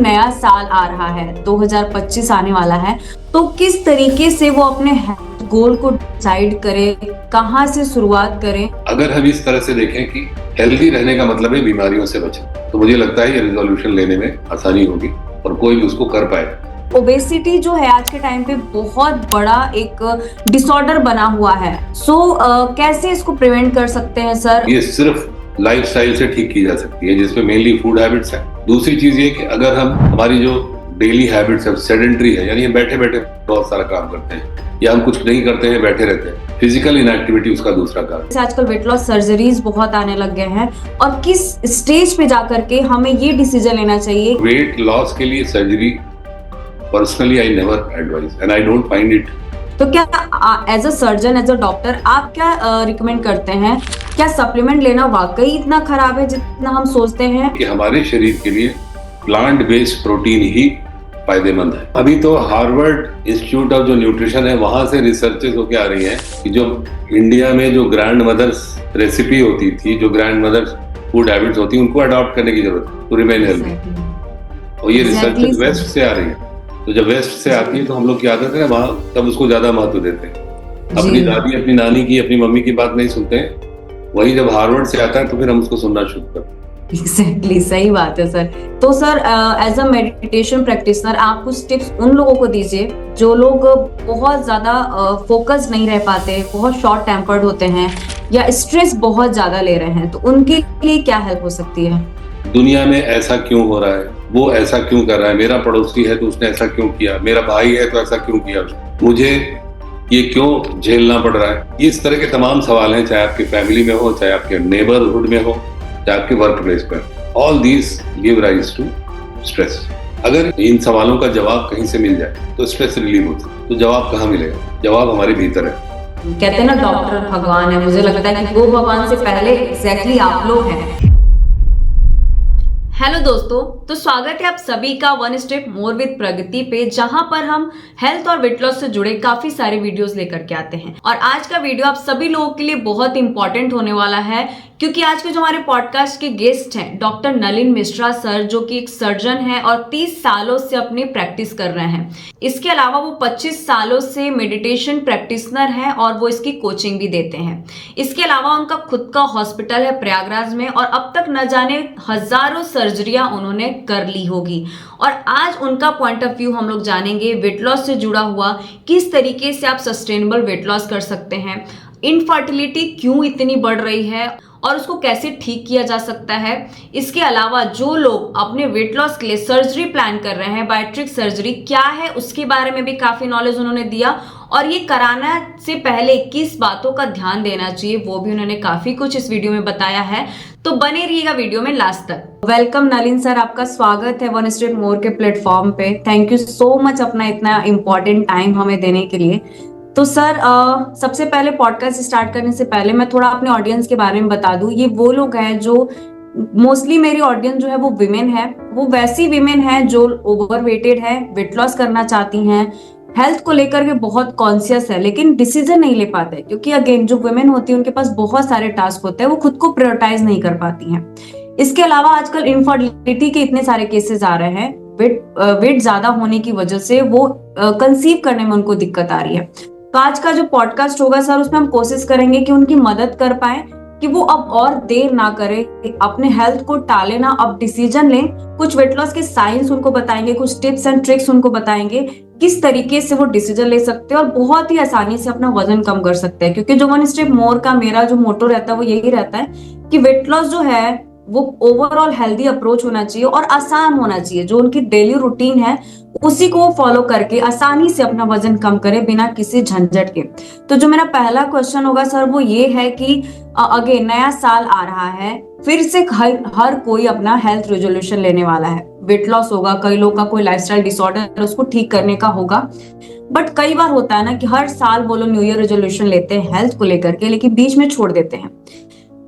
नया साल आ रहा है, 2025 आने वाला है, तो किस तरीके से वो अपने हेल्थ गोल को डिसाइड करे, कहाँ से शुरुआत करें? अगर हम इस तरह से देखें कि हेल्दी रहने का मतलब है बीमारियों से बचना, तो मुझे लगता है ये रिजोल्यूशन लेने में आसानी होगी और कोई भी उसको कर पाए। ओबेसिटी जो है आज के टाइम पे बहुत बड़ा एक डिसऑर्डर बना हुआ है। कैसे इसको प्रिवेंट कर सकते हैं सर? ये सिर्फ लाइफस्टाइल से ठीक की जा सकती है, जिसमें मेनली फूड हैबिट्स है। दूसरी चीज ये कि अगर हम हमारी जो डेली हैबिट्स है सेडेंटरी है, यानी बैठे बैठे बहुत सारा काम करते हैं या हम कुछ नहीं करते हैं, बैठे रहते हैं, फिजिकल इनएक्टिविटी उसका दूसरा कारण। आजकल वेट लॉस सर्जरीज बहुत आने लग गए हैं, और किस स्टेज पे जाकर के हमें ये डिसीजन लेना चाहिए? वेट लॉस के लिए surgery personally I never advise and I don't find it. तो क्या as a surgeon, as a doctor, आप क्या रिकमेंड करते हैं? क्या सप्लीमेंट लेना वाकई इतना खराब है जितना हम सोचते हैं? कि हमारे शरीर के लिए प्लांट बेस्ड प्रोटीन ही फायदेमंद है। अभी तो हार्वर्ड इंस्टीट्यूट ऑफ जो न्यूट्रिशन है, वहां से रिसर्चेस होके आ रही हैं कि जो इंडिया में जो ग्रैंड मदर्स रेसिपी होती थी, जो ग्रैंड मदर्स फूड हैबिट्स होती है, उनको अडॉप्ट करने की जरूरत है टू रिमेन हेल्दी। और ये रिसर्चेस वेस्ट से आ रही है। तो जब वेस्ट से आती है तो हम लोग की आदत है वहां तब उसको ज्यादा महत्व देते हैं। अपनी दादी, अपनी नानी की, अपनी मम्मी की बात नहीं सुनते हैं। वही जब हार्वर्ड से आता है तो फिर हम उसको सुनना शुरू करते हैं। एग्जैक्टली सही बात है सर। तो sir as a meditation practitioner आप कुछ टिप्स उन लोगों को दीजिए जो लोग बहुत ज्यादा फोकस नहीं रह पाते, बहुत शॉर्ट टेम्पर्ड होते हैं या स्ट्रेस बहुत ज्यादा ले रहे हैं, तो उनके लिए क्या हेल्प हो सकती है? दुनिया में ऐसा क्यों हो रहा है, वो ऐसा क्यों कर रहा है, मेरा पड़ोसी है तो उसने ऐसा क्यों किया, मेरा भाई है तो ऐसा क्यों किया, मुझे ये क्यों झेलना पड़ रहा है, इस तरह के तमाम सवाल हैं। चाहे आपकी फैमिली में हो, चाहे आपके नेबरहुड में हो, चाहे आपके वर्क प्लेस पर, all these give rise to stress. अगर इन सवालों का जवाब कहीं से मिल जाए तो स्ट्रेस रिलीव होता है। तो जवाब कहाँ मिलेगा? जवाब हमारे भीतर है। कहते हैं ना डॉक्टर भगवान है, मुझे लगता है कि वो भगवान से पहले एग्जैक्टली आप लोग हैं। हेलो दोस्तों, तो स्वागत है आप सभी का वन स्टेप मोर विद प्रगति पे, जहां पर हम हेल्थ और वेट लॉस से जुड़े काफी सारे वीडियोस लेकर के आते हैं। और आज का वीडियो आप सभी लोगों के लिए बहुत इंपॉर्टेंट होने वाला है, क्योंकि आज के जो हमारे पॉडकास्ट के गेस्ट हैं डॉक्टर नलिन मिश्रा सर, जो कि एक सर्जन है और 30 सालों से अपनी प्रैक्टिस कर रहे हैं। इसके अलावा वो 25 सालों से मेडिटेशन प्रैक्टिशनर हैं और वो इसकी कोचिंग भी देते हैं। इसके अलावा उनका खुद का हॉस्पिटल है प्रयागराज में, और अब तक न जाने हजारों सर्जरियां उन्होंने कर ली होगी। और आज उनका पॉइंट ऑफ व्यू हम लोग जानेंगे वेट लॉस से जुड़ा हुआ, किस तरीके से आप सस्टेनेबल वेट लॉस कर सकते हैं, इनफर्टिलिटी क्यों इतनी बढ़ रही है और उसको कैसे ठीक किया जा सकता है। इसके अलावा जो लोग अपने वेट लॉस के लिए सर्जरी प्लान कर रहे हैं, बायोट्रिक सर्जरी क्या है उसके बारे में भी काफी नॉलेज उन्होंने दिया, और ये कराना से पहले किस बातों का ध्यान देना चाहिए वो भी उन्होंने काफी कुछ इस वीडियो में बताया है। तो बने रहिएगा वीडियो में लास्ट तक। वेलकम नलिन सर, आपका स्वागत है वन स्टेप मोर के प्लेटफॉर्म पे। थैंक यू सो मच अपना इतना इंपॉर्टेंट टाइम हमें देने के लिए। तो सर सबसे पहले पॉडकास्ट स्टार्ट करने से पहले मैं थोड़ा अपने ऑडियंस के बारे में बता दूं। ये वो लोग हैं जो मोस्टली, मेरी ऑडियंस जो है वो विमेन है, वो वैसी विमेन है जो ओवरवेटेड है, वेट लॉस करना चाहती हैं, हेल्थ को लेकर के बहुत कॉन्शियस है, लेकिन डिसीजन नहीं ले पाते, क्योंकि अगेन जो वुमेन होती है उनके पास बहुत सारे टास्क होते हैं, वो खुद को प्रायोरिटाइज नहीं कर पाती हैं। इसके अलावा आजकल इनफर्टिलिटी के इतने सारे केसेस आ रहे हैं, वेट ज्यादा होने की वजह से वो कंसीव करने में उनको दिक्कत आ रही है। तो आज का जो पॉडकास्ट होगा सर, उसमें हम कोशिश करेंगे कि उनकी मदद कर पाए कि वो अब और देर ना करे, अपने हेल्थ को टाले ना, अब डिसीजन लें। कुछ वेट लॉस के साइंस उनको बताएंगे, कुछ टिप्स एंड ट्रिक्स उनको बताएंगे किस तरीके से वो डिसीजन ले सकते हैं और बहुत ही आसानी से अपना वजन कम कर सकते हैं। क्योंकि जो वन स्टेप मोर का मेरा जो मोटो रहता है वो यही रहता है कि वेट लॉस जो है वो ओवरऑल हेल्दी अप्रोच होना चाहिए और आसान होना चाहिए। जो उनकी डेली रूटीन है उसी को फॉलो करके आसानी से अपना वजन कम करे बिना किसी झंझट के। तो जो मेरा पहला क्वेश्चन होगा सर वो ये है कि अगेन नया साल आ रहा है, फिर से हर कोई अपना हेल्थ रेजोल्यूशन लेने वाला है। वेट लॉस होगा, कई लोग का कोई लाइफस्टाइल डिसऑर्डर है उसको ठीक करने का होगा, बट कई बार होता है ना कि हर साल वो लोग न्यू ईयर रेजोल्यूशन लेते हैं हेल्थ को लेकर के, लेकिन बीच में छोड़ देते हैं।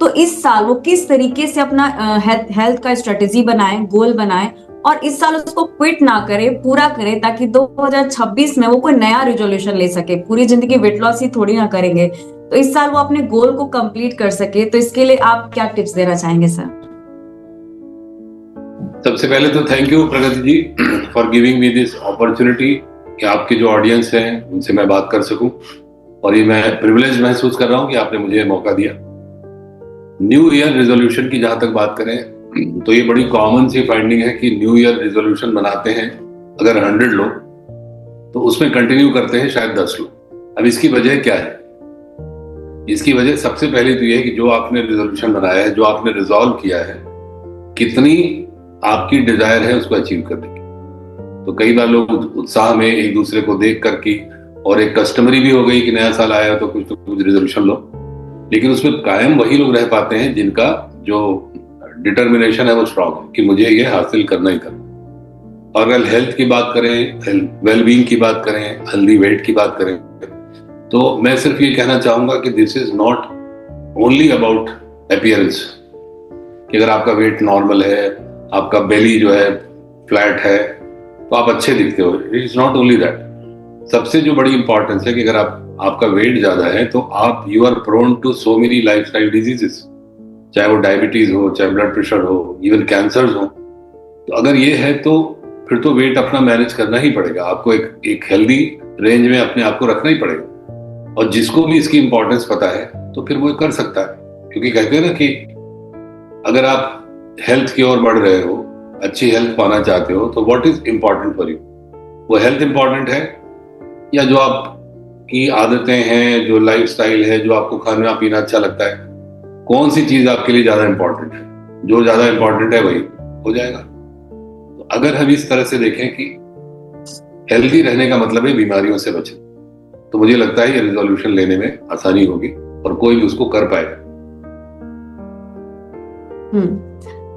तो इस साल वो किस तरीके से अपना हेल्थ का स्ट्रेटेजी बनाए, गोल बनाए, और इस साल उसको क्विट ना करे, पूरा करे, ताकि 2026 में वो कोई नया रेजोल्यूशन ले सके। पूरी जिंदगी वेट लॉस ही थोड़ी ना करेंगे, तो इस साल वो अपने गोल को कंप्लीट कर सके। तो इसके लिए आप क्या टिप्स देना चाहेंगे सर? सबसे पहले तो thank you Pragati ji for giving me this opportunity कि आपके जो ऑडियंस हैं उनसे मैं बात कर सकूं, और ये मैं प्रिविलेज महसूस कर रहा हूं कि आपने मुझे मौका दिया। न्यू ईयर रेजोल्यूशन की जहां तक बात करें तो ये बड़ी कॉमन सी फाइंडिंग है कि न्यू ईयर रेजोल्यूशन बनाते हैं अगर 100 लोग, तो उसमें कंटिन्यू करते हैं शायद 10 लोग। अब इसकी वजह क्या है? इसकी वजह सबसे पहले तो ये है कि जो आपने रेजोल्यूशन बनाया है, जो आपने रिजॉल्व किया है, कितनी आपकी डिजायर है उसको अचीव करने की। तो कई बार लोग उत्साह में एक दूसरे को देख करके, और एक कस्टमरी भी हो गई कि नया साल आया तो कुछ रेजोल्यूशन लो, लेकिन उसमें कायम वही लोग रह पाते हैं जिनका जो डिटर्मिनेशन है वो स्ट्रांग है कि मुझे ये हासिल करना ही करना। और अगर हेल्थ की बात करें, वेलबींग की बात करें, हेल्दी वेट की बात करें, तो मैं सिर्फ ये कहना चाहूंगा कि this is not only about appearance, कि अगर आपका वेट नॉर्मल है, आपका बेली जो है फ्लैट है, तो आप अच्छे दिखते हो। It is not only that. सबसे जो बड़ी इंपॉर्टेंस है कि अगर आपका वेट ज्यादा है तो आप you are prone to so many lifestyle diseases, चाहे वो डायबिटीज हो, चाहे ब्लड प्रेशर हो, इवन कैंसर्स हो। तो अगर ये है तो फिर तो वेट अपना मैनेज करना ही पड़ेगा, आपको एक हेल्दी रेंज में अपने आप को रखना ही पड़ेगा। और जिसको भी इसकी इंपॉर्टेंस पता है तो फिर वो कर सकता है, क्योंकि कहते हैं ना कि अगर आप हेल्थ की ओर बढ़ रहे हो, अच्छी हेल्थ पाना चाहते हो, तो what is important for you? वो हेल्थ इंपॉर्टेंट है, या जो आपकी आदतें हैं, जो लाइफस्टाइल है, जो आपको खाना पीना अच्छा लगता है, कौन सी चीज आपके लिए ज्यादा इंपॉर्टेंट है? जो ज्यादा इंपॉर्टेंट है वही हो जाएगा। तो अगर हम इस तरह से देखें कि हेल्दी रहने का मतलब है बीमारियों से बचना, तो मुझे लगता है ये रिजोल्यूशन लेने में आसानी होगी और कोई भी उसको कर पाएगा।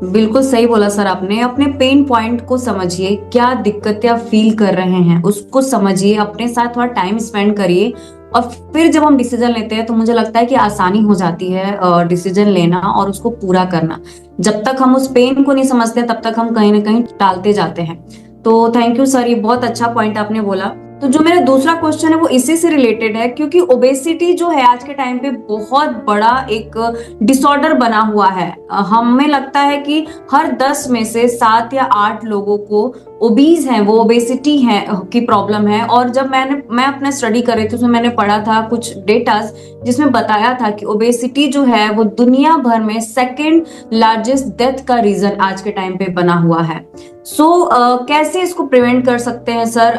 बिल्कुल सही बोला सर आपने। अपने पेन पॉइंट को समझिए, क्या दिक्कतें आप फील कर रहे हैं उसको समझिए, अपने साथ थोड़ा टाइम स्पेंड करिए, और फिर जब हम डिसीजन लेते हैं तो मुझे लगता है कि आसानी हो जाती है डिसीजन लेना और उसको पूरा करना। जब तक हम उस पेन को नहीं समझते तब तक हम कहीं ना कहीं टालते जाते हैं। तो थैंक यू सर, ये बहुत अच्छा पॉइंट आपने बोला। तो जो मेरा दूसरा क्वेश्चन है वो इसी से रिलेटेड है, क्योंकि ओबेसिटी जो है आज के टाइम पे बहुत बड़ा एक डिसऑर्डर बना हुआ है। हमें लगता है कि हर 10 में से 7 या 8 लोगों को ओबीज है, वो ओबेसिटी है की प्रॉब्लम है। और जब मैं अपना स्टडी कर रही थी उसमें मैंने पढ़ा था कुछ डेटास जिसमें बताया था कि ओबेसिटी जो है वो दुनिया भर में सेकेंड लार्जेस्ट डेथ का रीजन आज के टाइम पे बना हुआ है। कैसे इसको प्रिवेंट कर सकते हैं सर?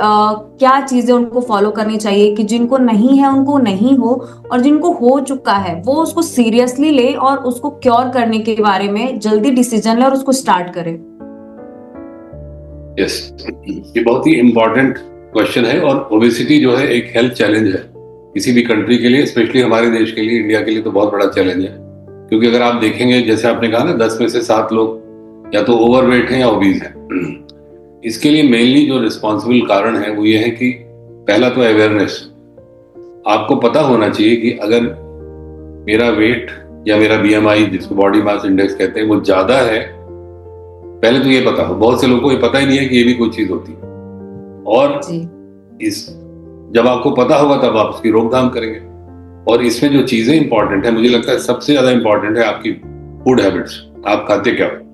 क्या चीजें उनको फॉलो करनी चाहिए कि जिनको नहीं है उनको नहीं हो, और जिनको हो चुका है वो उसको सीरियसली ले और उसको क्योर करने के बारे में जल्दी डिसीजन ले और उसको स्टार्ट करे? यस, ये बहुत ही इंपॉर्टेंट क्वेश्चन है। और ओबेसिटी जो है एक हेल्थ चैलेंज है किसी भी कंट्री के लिए, स्पेशली हमारे देश के लिए, इंडिया के लिए तो बहुत बड़ा चैलेंज है। क्योंकि अगर आप देखेंगे, जैसे आपने कहा ना, 10 में से 7 लोग या तो ओवरवेट हैं या ओबीज हैं। इसके लिए मेनली जो रिस्पॉन्सिबल कारण है वो ये है कि पहला तो अवेयरनेस। आपको पता होना चाहिए कि अगर मेरा वेट या मेरा बीएमआई, जिसको बॉडी मास इंडेक्स कहते हैं, वो ज्यादा है, पहले तो ये पता हो। बहुत से लोगों को ये पता ही नहीं है कि ये भी कोई चीज होती है। और जब आपको पता होगा तब आप उसकी रोकथाम करेंगे। और इसमें जो चीजें इंपॉर्टेंट है, मुझे लगता है सबसे ज्यादा इंपॉर्टेंट है आपकी फूड हैबिट्स। आप खाते क्या हो?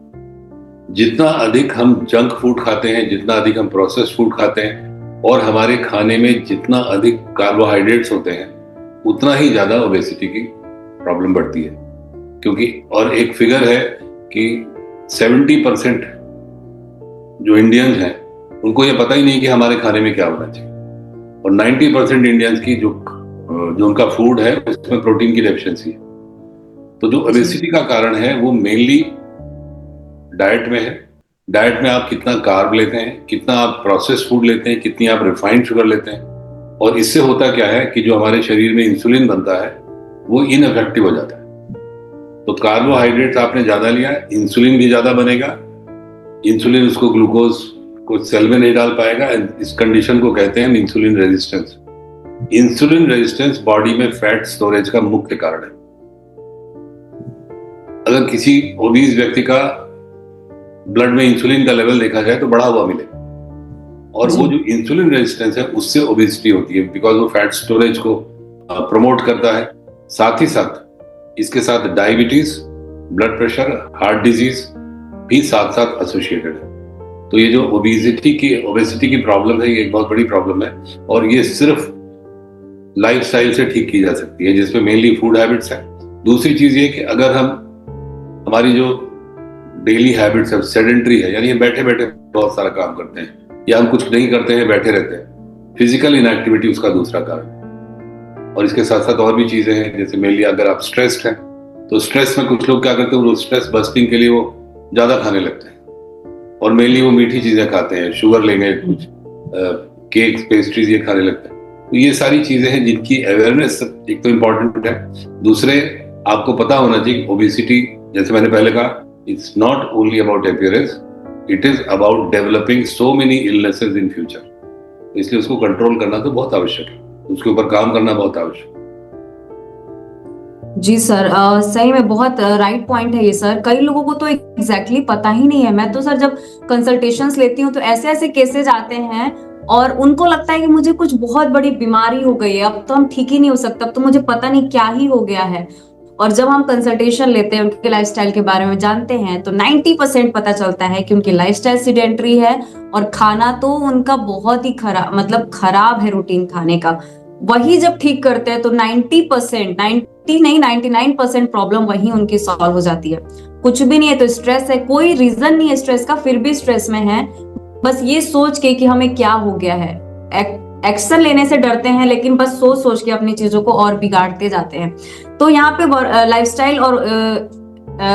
जितना अधिक हम जंक फूड खाते हैं, जितना अधिक हम प्रोसेस्ड फूड खाते हैं, और हमारे खाने में जितना अधिक कार्बोहाइड्रेट्स होते हैं, उतना ही ज्यादा ओबेसिटी की प्रॉब्लम बढ़ती है। क्योंकि और एक फिगर है कि 70% जो इंडियंस हैं उनको ये पता ही नहीं कि हमारे खाने में क्या होना चाहिए, और 90% इंडियंस की जो उनका फूड है उसमें प्रोटीन की डेफिशिएंसी है। तो जो ओबेसिटी का कारण है वो मेनली डाइट में है। डाइट में आप कितना कार्ब लेते हैं, कितना आप प्रोसेस्ड फूड लेते हैं, कितनी आप रिफाइंड शुगर लेते हैं, और इससे होता क्या है कि जो हमारे शरीर में इंसुलिन बनता है वो इनइफेक्टिव हो जाता है। तो कार्बोहाइड्रेट्स आपने ज्यादा लिया, इंसुलिन भी ज्यादा बनेगा, इंसुलिन उसको ग्लूकोज को सेल में नहीं डाल पाएगा। इस कंडीशन को कहते हैं insulin resistance. Insulin resistance body में फैट स्टोरेज का मुख्य कारण है। अगर किसी ओबीज व्यक्ति का ब्लड में इंसुलिन का लेवल देखा जाए तो बढ़ा हुआ मिलेगा, और वो जो इंसुलिन रेजिस्टेंस है उससे ओबेसिटी होती है, बिकॉज वो फैट स्टोरेज को प्रमोट करता है। साथ ही साथ इसके साथ diabetes, blood pressure, heart disease भी साथ साथ एसोसिएटेड है। तो ये जो ओबेसिटी की प्रॉब्लम है, ये एक बहुत बड़ी प्रॉब्लम है और ये सिर्फ लाइफस्टाइल से ठीक की जा सकती है, जिसमें मेनली फूड हैबिट्स है। दूसरी चीज ये कि अगर हमारी जो डेली हैबिट्स है सेडेंट्री है, यानी हम बैठे बैठे बहुत सारा काम करते हैं या हम कुछ नहीं करते हैं, बैठे रहते हैं, फिजिकल इनएक्टिविटी उसका दूसरा कारण है। और इसके साथ साथ और भी चीजें हैं, जैसे मेनली अगर आप स्ट्रेस्ड हैं तो स्ट्रेस में कुछ लोग क्या करते हैं, वो स्ट्रेस बस्टिंग के लिए वो ज्यादा खाने लगते हैं और मेनली वो मीठी चीजें खाते हैं, शुगर लेंगे, कुछ केक्स पेस्ट्रीज ये खाने लगते हैं। तो ये सारी चीजें हैं जिनकी अवेयरनेस एक तो इम्पोर्टेंट है, दूसरे आपको पता होना चाहिए ओबेसिटी, जैसे मैंने पहले कहा, it's not only about appearance, it is about developing so many illnesses in future. इसलिए उसको कंट्रोल करना तो बहुत आवश्यक है, उसके ऊपर काम करना बहुत आवश्यक है। जी सर, सही में बहुत राइट पॉइंट है ये सर। कई लोगों को तो एग्जैक्टली पता ही नहीं है। मैं तो सर जब कंसल्टेशंस लेती हूँ तो ऐसे ऐसे केसेस आते हैं और उनको लगता है कि मुझे कुछ बहुत बड़ी बीमारी हो गई है, अब तो हम ठीक ही नहीं हो सकता, अब तो मुझे पता नहीं क्या ही हो गया है। और जब हम कंसल्टेशन लेते हैं, उनके लाइफस्टाइल के बारे में जानते हैं, तो 90% पता चलता है कि उनकी लाइफस्टाइल सिडेंटरी है और खाना तो उनका बहुत ही खराब, मतलब खराब है रूटीन खाने का। वही जब ठीक करते हैं तो 90% 90 नहीं 99% प्रॉब्लम वही उनकी सॉल्व हो जाती है। कुछ भी नहीं है तो स्ट्रेस है, कोई रीजन नहीं है स्ट्रेस का, फिर भी स्ट्रेस में है, बस ये सोच के कि हमें क्या हो गया है। एक्शन लेने से डरते हैं, लेकिन बस सोच सोच के अपनी चीजों को और बिगाड़ते जाते हैं। तो यहाँ पे लाइफस्टाइल और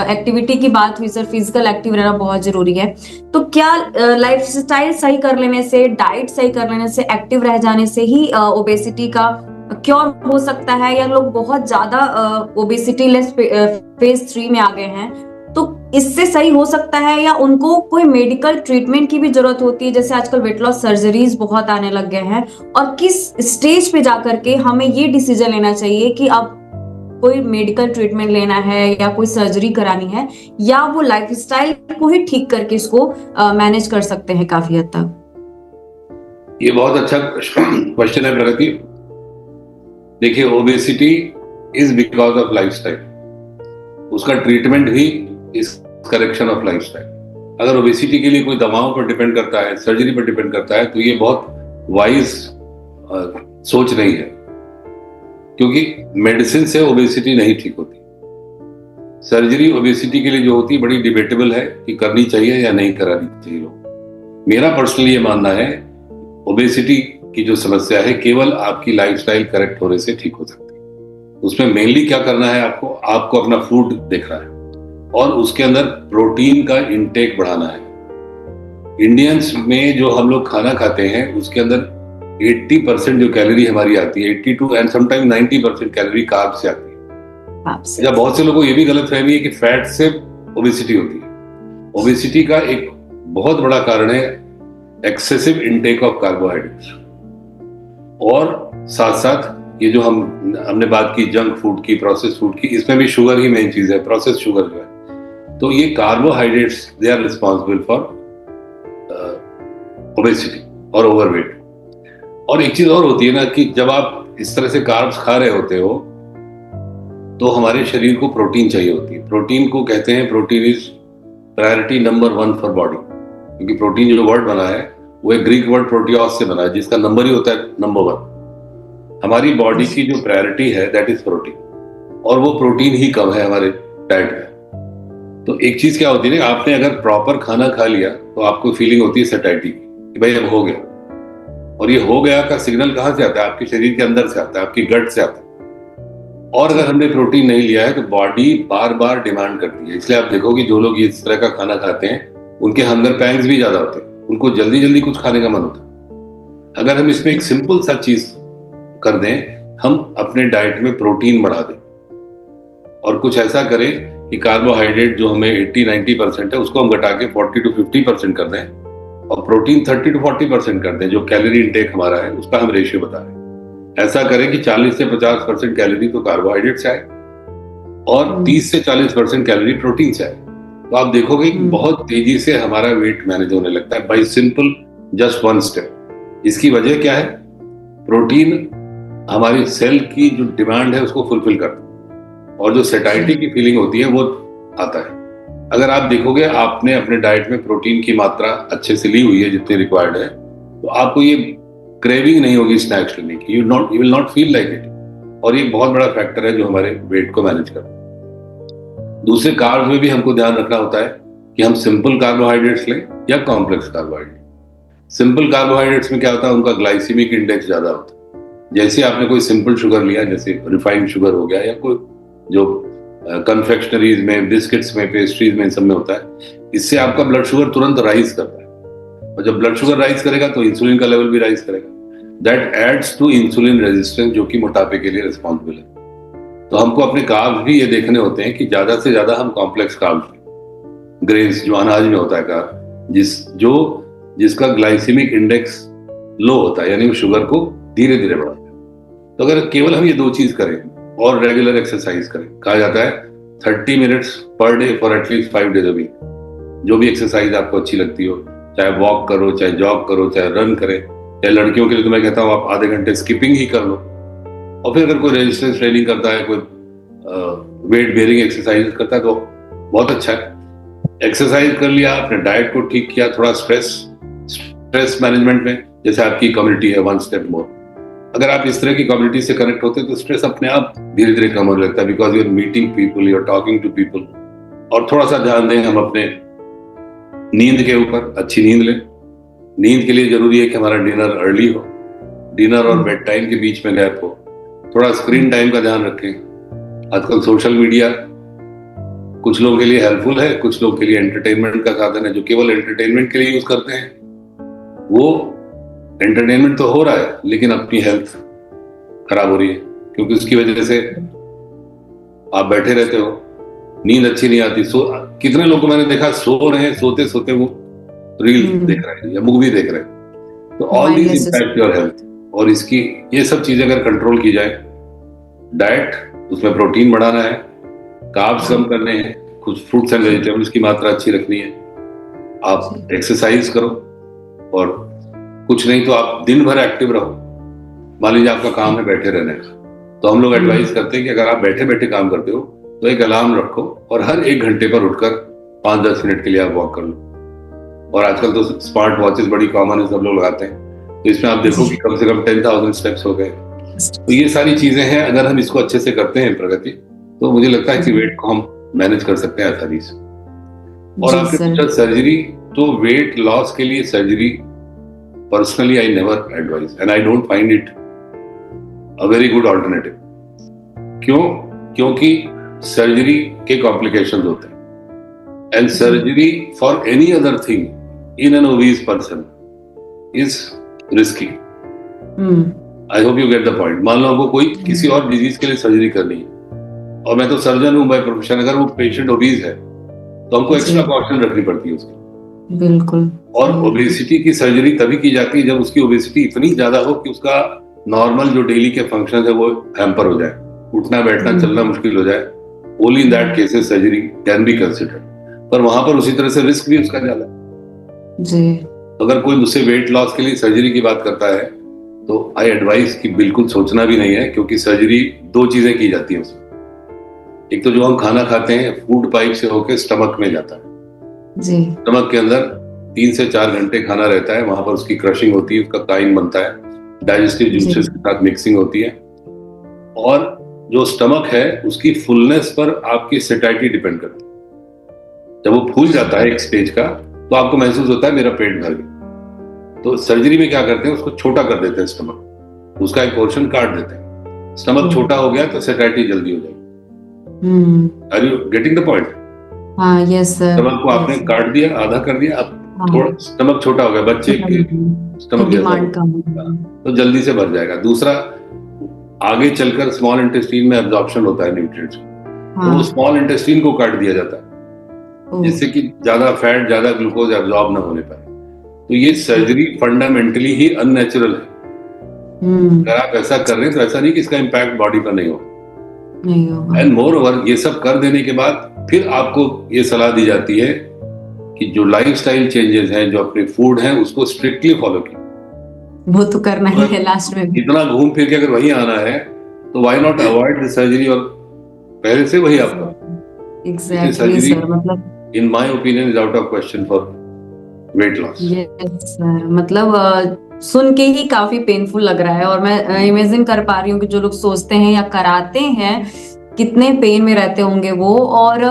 एक्टिविटी की बात हुई सर, फिजिकल एक्टिव रहना बहुत जरूरी है। तो क्या लाइफस्टाइल सही कर लेने से, डाइट सही कर लेने से, एक्टिव रह जाने से ही ओबेसिटी का क्योर हो सकता है, या लोग बहुत ज्यादा ओबेसिटी लेस फेज 3 में आ गए हैं तो इससे सही हो सकता है, या उनको कोई मेडिकल ट्रीटमेंट की भी जरूरत होती है? जैसे आजकल वेट लॉस सर्जरीज बहुत आने लग गए हैं, और किस स्टेज पे जाकर के हमें ये डिसीजन लेना चाहिए कि अब कोई मेडिकल ट्रीटमेंट लेना है या कोई सर्जरी करानी है, या वो लाइफस्टाइल को ही ठीक करके इसको मैनेज कर सकते हैं काफी हद तक? ये बहुत अच्छा क्वेश्चन है प्रगति। देखिए, obesity is because of lifestyle, उसका ट्रीटमेंट भी इज करेक्शन ऑफ लाइफस्टाइल। अगर ओबेसिटी के लिए कोई दवाओं पर डिपेंड करता है, सर्जरी पर डिपेंड करता है, तो ये बहुत वाइज सोच नहीं है, क्योंकि मेडिसिन से ओबेसिटी नहीं ठीक होती। सर्जरी ओबेसिटी के लिए जो होती है बड़ी डिबेटेबल है कि करनी चाहिए या नहीं करानी चाहिए लोग। मेरा पर्सनली ये मानना है, ओबेसिटी की जो समस्या है केवल आपकी लाइफस्टाइल करेक्ट होने से ठीक हो सकती है। उसमें मेनली क्या करना है, आपको अपना फूड देखना है और उसके अंदर प्रोटीन का इंटेक बढ़ाना है। इंडियंस में जो हम लोग खाना खाते हैं उसके अंदर 80% जो कैलोरी हमारी आती है, 82 एंड समटाइम 90% कैलोरी कार्ब से आती है। या बहुत से लोगों को ये भी गलतफहमी है कि फैट से ओबेसिटी होती है। ओबेसिटी का एक बहुत बड़ा कारण है एक्सेसिव इंटेक ऑफ कार्बोहाइड्रेट्स, और साथ साथ ये जो हमने बात की जंक फूड की, प्रोसेस फूड की, इसमें भी शुगर ही मेन चीज है, प्रोसेस शुगर जो है। तो ये carbohydrates they are responsible for obesity और ओवरवेट। और एक चीज और होती है ना कि जब आप इस तरह से कार्ब्स खा रहे होते हो तो हमारे शरीर को प्रोटीन चाहिए होती है। प्रोटीन को कहते हैं, protein is priority number 1 for body, क्योंकि प्रोटीन जो वर्ड बना है वो एक ग्रीक वर्ड प्रोटियोस से बना है, जिसका नंबर ही होता है नंबर 1। हमारी बॉडी की जो प्रायोरिटी है दैट इज प्रोटीन, और वो प्रोटीन ही कम है हमारे डाइट में। तो एक चीज क्या होती है ना, आपने अगर प्रॉपर खाना खा लिया तो आपको फीलिंग होती है सैटिस्फैक्शन की भाई अब हो गया। और ये हो गया का सिग्नल कहां से आता है? आपके शरीर के अंदर से आता है, आपकी गट से आता है। और अगर हमने प्रोटीन नहीं लिया है तो बॉडी बार बार डिमांड करती है। इसलिए आप देखोगे जो लोग इस तरह का खाना खाते हैं उनके हंगर पैंग्स भी ज्यादा होते हैं, उनको जल्दी जल्दी कुछ खाने का मन होता है। अगर हम इसमें एक सिंपल सा चीज कर दें, हम अपने डाइट में प्रोटीन बढ़ा दें और कुछ ऐसा करें कि कार्बोहाइड्रेट जो हमें 80-90% है उसको हम घटा के 40 to 50% कर दें, और प्रोटीन 30 to 40% कर दें। जो कैलोरी इंटेक हमारा है उसका हम रेशियो बता रहे हैं। ऐसा करें कि 40 से 50% कैलोरी तो कार्बोहाइड्रेट से आए और 30 से 40% कैलोरी प्रोटीन से आए। तो आप देखोगे कि बहुत तेजी से हमारा वेट मैनेज होने लगता है बाय सिंपल जस्ट 1 स्टेप। इसकी वजह क्या है? प्रोटीन हमारी सेल की जो डिमांड है उसको फुलफिल करता है, और जो सेटाइटी की फीलिंग होती है वो आता है। अगर आप देखोगे आपने अपने डाइट में प्रोटीन की मात्रा अच्छे से ली हुई है जितनी रिक्वायर्ड है, तो आपको ये क्रेविंग नहीं होगी स्नैक्स लेने की, you will not feel like it. और ये एक बहुत बड़ा फैक्टर है जो हमारे वेट को मैनेज करता है। दूसरे कार्ब्स में भी हमको ध्यान रखना होता है कि हम सिंपल कार्बोहाइड्रेट्स लें या कॉम्प्लेक्स कार्बोहाइड्रेट। सिंपल कार्बोहाइड्रेट्स में क्या होता है, उनका ग्लाइसीमिक इंडेक्स ज्यादा होता है। जैसे आपने कोई सिंपल शुगर लिया, जैसे रिफाइंड शुगर हो गया, या कोई जो कन्फेक्शनरीज में, बिस्किट्स में, पेस्ट्रीज में, इन सब में होता है, इससे आपका ब्लड शुगर तुरंत राइज करता है। और जब ब्लड शुगर राइज करेगा तो इंसुलिन का लेवल भी राइज करेगा। That adds to insulin resistance, जो कि मोटापे के लिए रिस्पॉन्सिबल है। तो हमको अपने कार्ब्स भी ये देखने होते हैं कि ज्यादा से ज्यादा हम कॉम्प्लेक्स कार्ब्स लें, ग्रेन्स जो अनाज में होता है कार्ब, जिसका ग्लाइसेमिक इंडेक्स लो होता है, यानी वो शुगर को धीरे धीरे बढ़ाता है। तो अगर केवल हम ये दो चीज करें और रेगुलर एक्सरसाइज करें, कहा जाता है 30 minutes per day for at least 5 days a week. जो भी एक्सरसाइज आपको अच्छी लगती हो, चाहे वॉक करो, चाहे जॉग करो, चाहे रन करें, चाहे लड़कियों के लिए तो मैं कहता हूँ आप आधे घंटे स्किपिंग ही कर लो। और फिर अगर कोई रेजिस्टेंस ट्रेनिंग करता है, कोई वेट बेयरिंग एक्सरसाइज करता है, तो बहुत अच्छा है। एक्सरसाइज कर लिया, अपने डाइट को ठीक किया, थोड़ा स्ट्रेस मैनेजमेंट में, जैसे आपकी कम्युनिटी है वन स्टेप मोर, अगर आप इस तरह की कम्युनिटी से कनेक्ट होते हैं तो स्ट्रेस अपने आप धीरे धीरे कम होने लगता है, because you are meeting people, you are talking to people. और थोड़ा सा ध्यान दें हम अपने नींद के ऊपर, अच्छी नींद लें। नींद के लिए जरूरी है कि हमारा डिनर अर्ली हो, डिनर और बेड टाइम के बीच में गैप हो। थोड़ा स्क्रीन टाइम का ध्यान रखें। आजकल सोशल मीडिया कुछ लोगों के लिए हेल्पफुल है, कुछ लोगों के लिए एंटरटेनमेंट का साधन है। जो केवल एंटरटेनमेंट के लिए यूज करते हैं, वो एंटरटेनमेंट तो हो रहा है लेकिन अपनी हेल्थ खराब हो रही है, क्योंकि उसकी वजह से आप बैठे रहते हो, नींद अच्छी नहीं आती। कितने लोगों को मैंने देखा सो रहे हैं, सोते सोते वो रील देख रहे हैं या मूवी देख रहे हैं। तो all these impact your health. और इसकी ये सब चीजें अगर कंट्रोल की जाए, डाइट उसमें प्रोटीन बढ़ाना है, कार्ब्स कम करने हैं, कुछ फ्रूट्स एंड वेजिटेबल्स की मात्रा अच्छी रखनी है, आप एक्सरसाइज करो, और कुछ नहीं तो आप दिन भर एक्टिव रहो। मान लीजिए आपका काम है बैठे रहने का, तो हम लोग एडवाइस करते हैं कि अगर आप बैठे बैठे काम करते हो तो एक अलार्म रखो और हर 1 घंटे पर उठकर 5-10 मिनट के लिए आप वॉक कर लो। और आजकल तो स्मार्ट वॉचेस बड़ी कॉमन है, सब लोग लगाते हैं, तो इसमें आप देखो कि कम से कम 10,000 स्टेप्स हो गए। तो ये सारी चीजें हैं, अगर हम इसको अच्छे से करते हैं प्रगति, तो मुझे लगता है कि वेट को हम मैनेज कर सकते हैं आसानी से। और आपने पूछा सर्जरी, तो वेट लॉस के लिए surgery personally I never advise and I don't find it a very good alternative. क्यों? क्योंकि सर्जरी के कॉम्प्लिकेशंस होते हैं, and surgery for any other thing in an obese person is risky. I hope you get the point. मान लो हमको कोई किसी और डिजीज के लिए सर्जरी करनी है, और मैं तो सर्जन हूं बाय प्रोफेशन, अगर वो पेशेंट ओबीज है तो हमको एक्स्ट्रा कॉशन रखनी पड़ती है उसकी। बिल्कुल। और ओबेसिटी की सर्जरी तभी की जाती है जब उसकी ओबेसिटी इतनी ज्यादा हो कि उसका नॉर्मल जो डेली के फंक्शन है वो हैम्पर हो जाए, उठना बैठना चलना मुश्किल हो जाए। Only in that cases surgery can be considered, पर वहां पर उसी तरह से रिस्क भी उसका ज्यादा जी। अगर कोई मुझसे वेट लॉस के लिए सर्जरी की बात करता है तो आई एडवाइस कि बिल्कुल सोचना भी नहीं है, क्योंकि सर्जरी 2 चीजें की जाती है उसमें। एक तो जो हम खाना खाते हैं फूड पाइप से होकर स्टमक में जाता है जी। स्टमक के अंदर 3 से 4 घंटे खाना रहता है, वहां पर उसकी क्रशिंग होती है, उसका काइन बनता है, डाइजेस्टिव जूसेस के साथ मिक्सिंग होती है, और जो स्टमक है उसकी फुलनेस पर आपकी सेटाइटी डिपेंड करती है। जब वो फूल जाता है एक स्टेज का, तो आपको महसूस होता है मेरा पेट भर गया। तो सर्जरी में क्या करते हैं, उसको छोटा कर देते हैं स्टमक, उसका एक पोर्शन काट देते हैं। स्टमक छोटा हो गया तो सेटाइटी जल्दी हो जाएगी। Are you getting the point? हाँ, यस सर। स्टमक को आपने काट दिया, आधा कर दिया, अब थोड़ा स्टमक छोटा हो गया, बच्चे के स्टमक डिमांड कम, तो जल्दी से भर जाएगा। दूसरा, आगे चलकर स्मॉल इंटेस्टाइन में एब्जॉर्प्शन होता है न्यूट्रिएंट्स, तो वो स्मॉल इंटेस्टाइन को काट दिया जाता है, जिससे कि ज्यादा फैट, ज्यादा ग्लूकोज एब्जॉर्ब ना होने पाए। तो ये सर्जरी फंडामेंटली ही अननेचुरल है। अगर आप ऐसा कर रहे हैं तो ऐसा नहीं कि इसका इम्पैक्ट बॉडी पर नहीं होगा। एंड मोर ओवर, ये सब कर देने के बाद फिर आपको ये सलाह दी जाती है कि जो लाइफस्टाइल चेंजेस हैं, जो अपने फूड हैं, उसको स्ट्रिक्टली फॉलो कीजिए। वो तो करना ही है लास्ट में। इतना घूम फिर के अगर वही आना है तो why not avoid the surgery, और पहले से वही आपका एग्जैक्टली सर। मतलब in my opinion is out of question for weight loss. Yes sir, मतलब सुन के ही काफी पेनफुल लग रहा है, और मैं इमेजिन कर पा रही हूँ कि जो लोग सोचते हैं या कराते हैं कितने पेन में रहते होंगे वो। और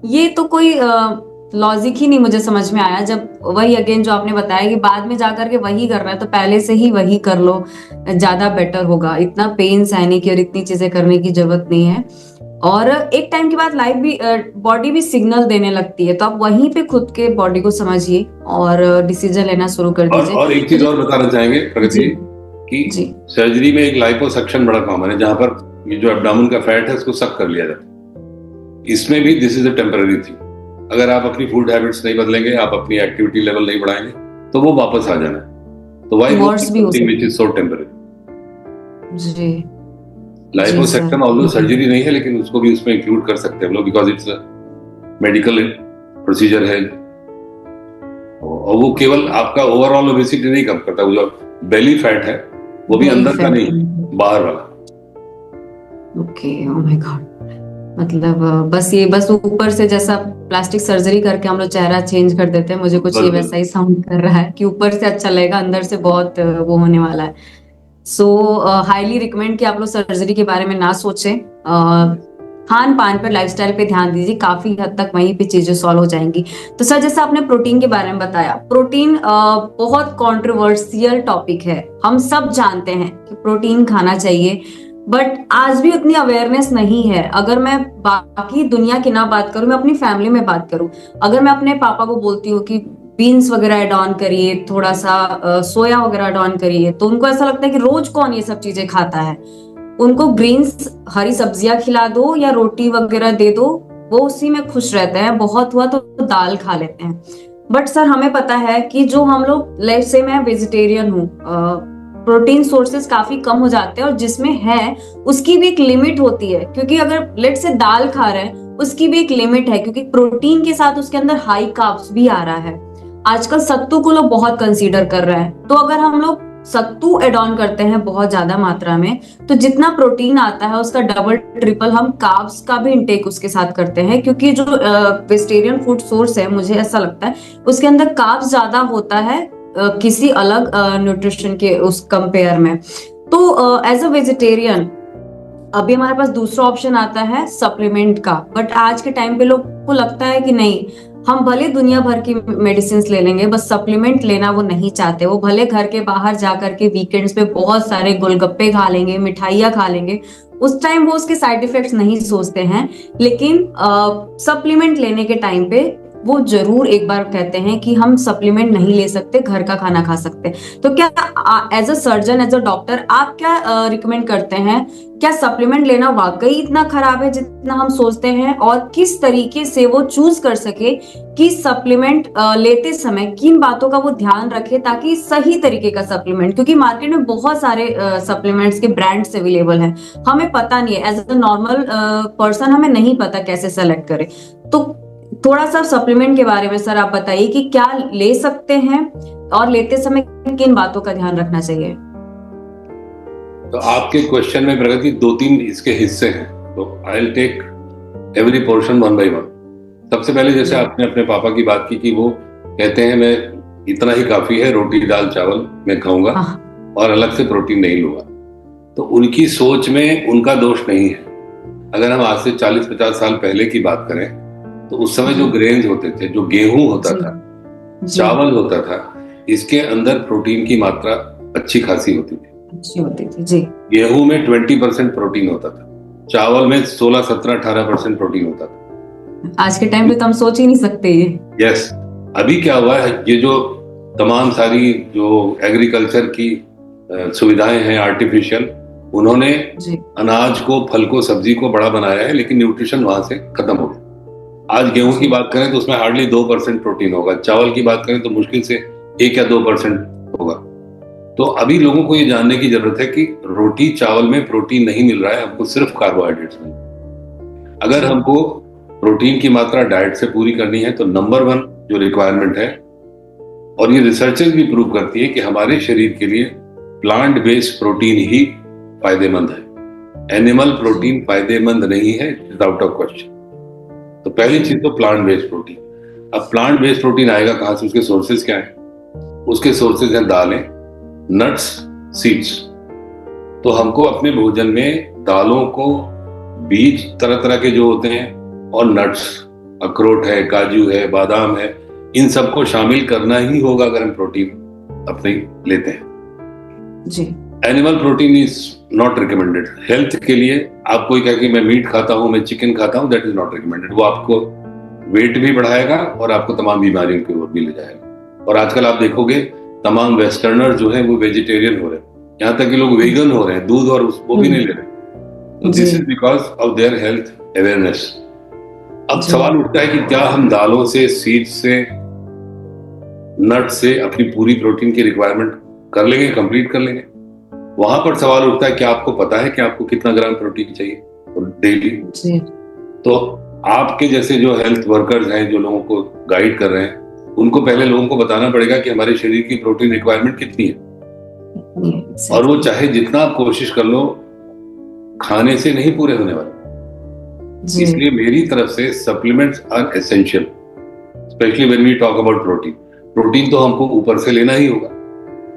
ये तो कोई लॉजिक ही नहीं मुझे समझ में आया, जब वही अगेन जो आपने बताया कि बाद में जाकर के वही करना है तो पहले से ही वही कर लो, ज्यादा बेटर होगा। इतना पेन सहने की और इतनी चीजें करने की जरूरत नहीं है। और एक टाइम के बाद लाइफ भी, बॉडी भी सिग्नल देने लगती है, तो आप वहीं पे खुद के बॉडी को समझिए और डिसीजन लेना शुरू कर दीजिए। और एक चीज और बताना चाहेंगे प्रगति जी कि जी सर्जरी में एक लाइपोसक्शन बड़ा कॉमन है, जहां पर ये जो एब्डोमेन का फैट है उसको सक कर लिया जाता है। इसमें भी this is a temporary thing. अगर आप अपनी फूड हैबिट्स नहीं बदलेंगे, आप अपनी एक्टिविटी लेवल नहीं बढ़ाएंगे, तो वो वापस आ जाना है। तो व्हाई Worse भी हो समथिंग सकता व्हिच इज सो टेम्पररी। जी लाइपोसक्शन ऑल्दो सर्जरी नहीं है, लेकिन उसको भी उसमें इंक्लूड कर सकते हैं हम लोग, बिकॉज इट्स मेडिकल प्रोसीजर है। और वो केवल आपका ओवरऑल ओबेसिटी नहीं कम करता, वो जो बेली फैट है वो भी अंदर का नहीं, बाहर वाला। Okay, oh my God. मतलब बस ऊपर से जैसा प्लास्टिक सर्जरी करके हम लोग चेहरा चेंज कर देते हैं, मुझे कुछ ये वैसा ही साउंड कर रहा है कि ऊपर से अच्छा लगेगा, अंदर से बहुत वो होने वाला है। सो हाईली रिकमेंड कि आप लोग सर्जरी के बारे में ना सोचें। खान पान पर, लाइफस्टाइल पे ध्यान दीजिए, काफी हद तक वहीं पे चीजें सॉल्व हो जाएंगी। तो सर, जैसे आपने प्रोटीन के बारे में बताया, प्रोटीन बहुत कंट्रोवर्शियल टॉपिक है। हम सब जानते हैं कि प्रोटीन खाना चाहिए, बट आज भी उतनी अवेयरनेस नहीं है। अगर मैं बाकी दुनिया की ना बात करूं, मैं अपनी फैमिली में बात करूं, अगर मैं अपने पापा को बोलती हूँ कि बीन्स वगैरह ऐड ऑन करिए, थोड़ा सा सोया वगैरह ऐड ऑन करिए, तो उनको ऐसा लगता है कि रोज कौन ये सब चीजें खाता है। उनको ग्रीन्स, हरी सब्जियां खिला दो या रोटी वगैरह दे दो, वो उसी में खुश रहते हैं। बहुत हुआ तो दाल खा लेते हैं। बट सर, हमें पता है कि जो हम लोग, लेट्स से मैं वेजिटेरियन हूँ, प्रोटीन सोर्सेस काफी कम हो जाते हैं, और जिसमें है उसकी भी एक लिमिट होती है। क्योंकि अगर लेट्स से दाल खा रहे हैं, उसकी भी एक लिमिट है, क्योंकि प्रोटीन के साथ उसके अंदर हाई कार्ब्स भी आ रहा है। आजकल सत्तू को लोग बहुत कंसीडर कर रहे हैं, तो अगर हम लोग सत्तू एड ऑन करते हैं बहुत ज्यादा मात्रा में, तो जितना प्रोटीन आता है उसका डबल ट्रिपल हम कार्ब्स का भी इंटेक उसके साथ करते हैं। क्योंकि जो वेजिटेरियन फूड सोर्स है, मुझे ऐसा लगता है उसके अंदर कार्ब्स ज्यादा होता है किसी अलग न्यूट्रिशन के उस कंपेयर में। तो एज अ वेजिटेरियन अभी हमारे पास दूसरा ऑप्शन आता है सप्लीमेंट का। बट आज के टाइम पे लोग को लगता है कि नहीं, हम भले दुनिया भर की मेडिसिन ले लेंगे, बस सप्लीमेंट लेना वो नहीं चाहते। वो भले घर के बाहर जाकर के वीकेंड्स पे बहुत सारे गोलगप्पे खा लेंगे, मिठाइयाँ खा लेंगे, उस टाइम वो उसके साइड इफेक्ट्स नहीं सोचते हैं। लेकिन सप्लीमेंट लेने के टाइम पे वो जरूर एक बार कहते हैं कि हम सप्लीमेंट नहीं ले सकते, घर का खाना खा सकते। तो क्या as a surgeon, as a doctor, आप क्या रिकमेंड करते हैं? क्या सप्लीमेंट लेना वाकई इतना खराब है जितना हम सोचते हैं? और किस तरीके से वो चूज कर सके कि सप्लीमेंट लेते समय किन बातों का वो ध्यान रखे ताकि सही तरीके का सप्लीमेंट, क्योंकि मार्केट में बहुत सारे सप्लीमेंट्स के ब्रांड्स अवेलेबल हैं, हमें पता नहीं है। एज अ नॉर्मल पर्सन हमें नहीं पता कैसे सेलेक्ट करें। तो थोड़ा सा सप्लीमेंट के बारे में सर आप बताइए कि क्या ले सकते हैं और लेते समय किन बातों का ध्यान रखना चाहिए। तो आपके क्वेश्चन में प्रगति 2-3 इसके हिस्से हैं, तो I will take every portion one by one. सबसे पहले जैसे आपने अपने पापा की बात की कि वो कहते हैं मैं इतना ही काफी है, रोटी दाल चावल मैं खाऊंगा और अलग से प्रोटीन नहीं लूंगा। तो उनकी सोच में उनका दोष नहीं है। अगर हम आज से 40-50 साल पहले की बात करें, तो उस समय जो ग्रेन्स होते थे, जो गेहूं होता था, चावल होता था, इसके अंदर प्रोटीन की मात्रा अच्छी खासी होती थी जी। गेहूं में 20% प्रोटीन होता था, चावल में 16, 17, 18% प्रोटीन होता था। आज के टाइम पे तो हम सोच ही नहीं सकते ये। यस, अभी क्या हुआ है, ये जो तमाम सारी जो एग्रीकल्चर की सुविधाएं हैं आर्टिफिशियल, उन्होंने अनाज को, फल को, सब्जी को बड़ा बनाया है, लेकिन न्यूट्रिशन वहां से खत्म हो गया। आज गेहूं की बात करें तो उसमें हार्डली 2% प्रोटीन होगा, चावल की बात करें तो मुश्किल से 1 या 2% होगा। तो अभी लोगों को ये जानने की जरूरत है कि रोटी चावल में प्रोटीन नहीं मिल रहा है, हमको सिर्फ कार्बोहाइड्रेट्स मिल। अगर हमको प्रोटीन की मात्रा डाइट से पूरी करनी है, तो नंबर 1 जो रिक्वायरमेंट है, और ये रिसर्चेस भी प्रूव करती है कि हमारे शरीर के लिए प्लांट बेस्ड प्रोटीन ही फायदेमंद है। एनिमल प्रोटीन फायदेमंद नहीं है, it is out of question. तो पहली चीज तो प्लांट बेस्ड प्रोटीन। अब प्लांट बेस्ड प्रोटीन आएगा कहाँ से, उसके सोर्सेज क्या है? उसके सोर्सेज हैं दालें, नट्स, सीड्स। तो हमको अपने भोजन में दालों को, बीज तरह तरह के जो होते हैं, और नट्स, अखरोट है, काजू है, बादाम है, इन सबको शामिल करना ही होगा अगर हम प्रोटीन अपने लेते हैं जी। Animal protein is not recommended health के लिए। आप कोई कहे कि मैं मीट खाता हूं, मैं चिकन खाता हूं, दैट इज नॉट रिकमेंडेड। वो आपको वेट भी बढ़ाएगा और आपको तमाम बीमारियों की ओर भी ले जाएगा। और आजकल आप देखोगे तमाम वेस्टर्नर जो है वो वेजिटेरियन हो रहे हैं, यहाँ तक कि लोग वेगन हो रहे हैं, दूध और वो भी नहीं ले रहे। तो this is because of their health awareness. अब सवाल उठता है कि क्या हम दालों से, सीड से, नट से अपनी पूरी प्रोटीन की रिक्वायरमेंट कर लेंगे, कंप्लीट कर लेंगे? वहां पर सवाल उठता है कि आपको पता है कि आपको कितना ग्राम प्रोटीन चाहिए डेली? तो आपके जैसे जो हेल्थ वर्कर्स हैं, जो लोगों को गाइड कर रहे हैं, उनको पहले लोगों को बताना पड़ेगा कि हमारे शरीर की प्रोटीन रिक्वायरमेंट कितनी है। और वो चाहे जितना आप कोशिश कर लो, खाने से नहीं पूरे होने वाले। इसलिए मेरी तरफ से supplements are essential, especially when we talk about protein. Protein तो हमको ऊपर से लेना ही होगा,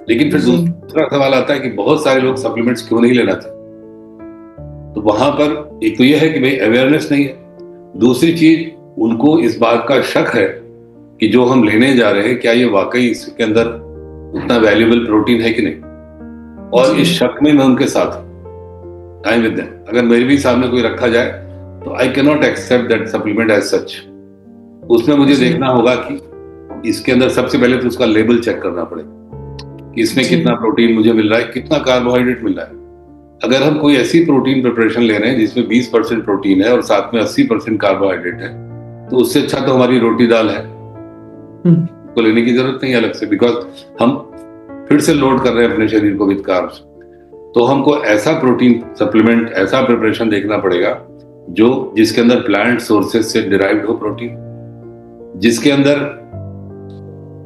लेकिन फिर दूसरा सवाल आता है कि बहुत सारे लोग सप्लीमेंट्स क्यों नहीं लेना चाहते। तो वहां पर एक तो यह है कि भाई अवेयरनेस नहीं है, दूसरी चीज उनको इस बात का शक है कि जो हम लेने जा रहे हैं क्या ये वाकई इसके अंदर उतना वैल्यूएबल प्रोटीन है कि नहीं। और इस शक में मैं उनके साथ आई विद देम। अगर मेरे भी सामने कोई रखा जाए तो I can not accept that supplement as such. उसमें मुझे देखना होगा कि इसके अंदर सबसे पहले तो उसका लेबल चेक करना पड़ेगा कि इसमें कितना प्रोटीन मुझे मिल रहा है, कितना कार्बोहाइड्रेट मिल रहा है। अगर हम कोई ऐसी प्रोटीन प्रिपरेशन ले रहे हैं जिसमें 20% प्रोटीन है और साथ में 80% कार्बोहाइड्रेट है, तो उससे अच्छा तो हमारी रोटी दाल है, तो लेने की जरूरत नहीं अलग से, बिकॉज हम फिर से लोड कर रहे हैं अपने शरीर को विद कार्ब्स। तो हमको ऐसा प्रोटीन सप्लीमेंट, ऐसा प्रिपरेशन देखना पड़ेगा जो जिसके अंदर प्लांट सोर्सेज से डिराइव्ड हो प्रोटीन, जिसके अंदर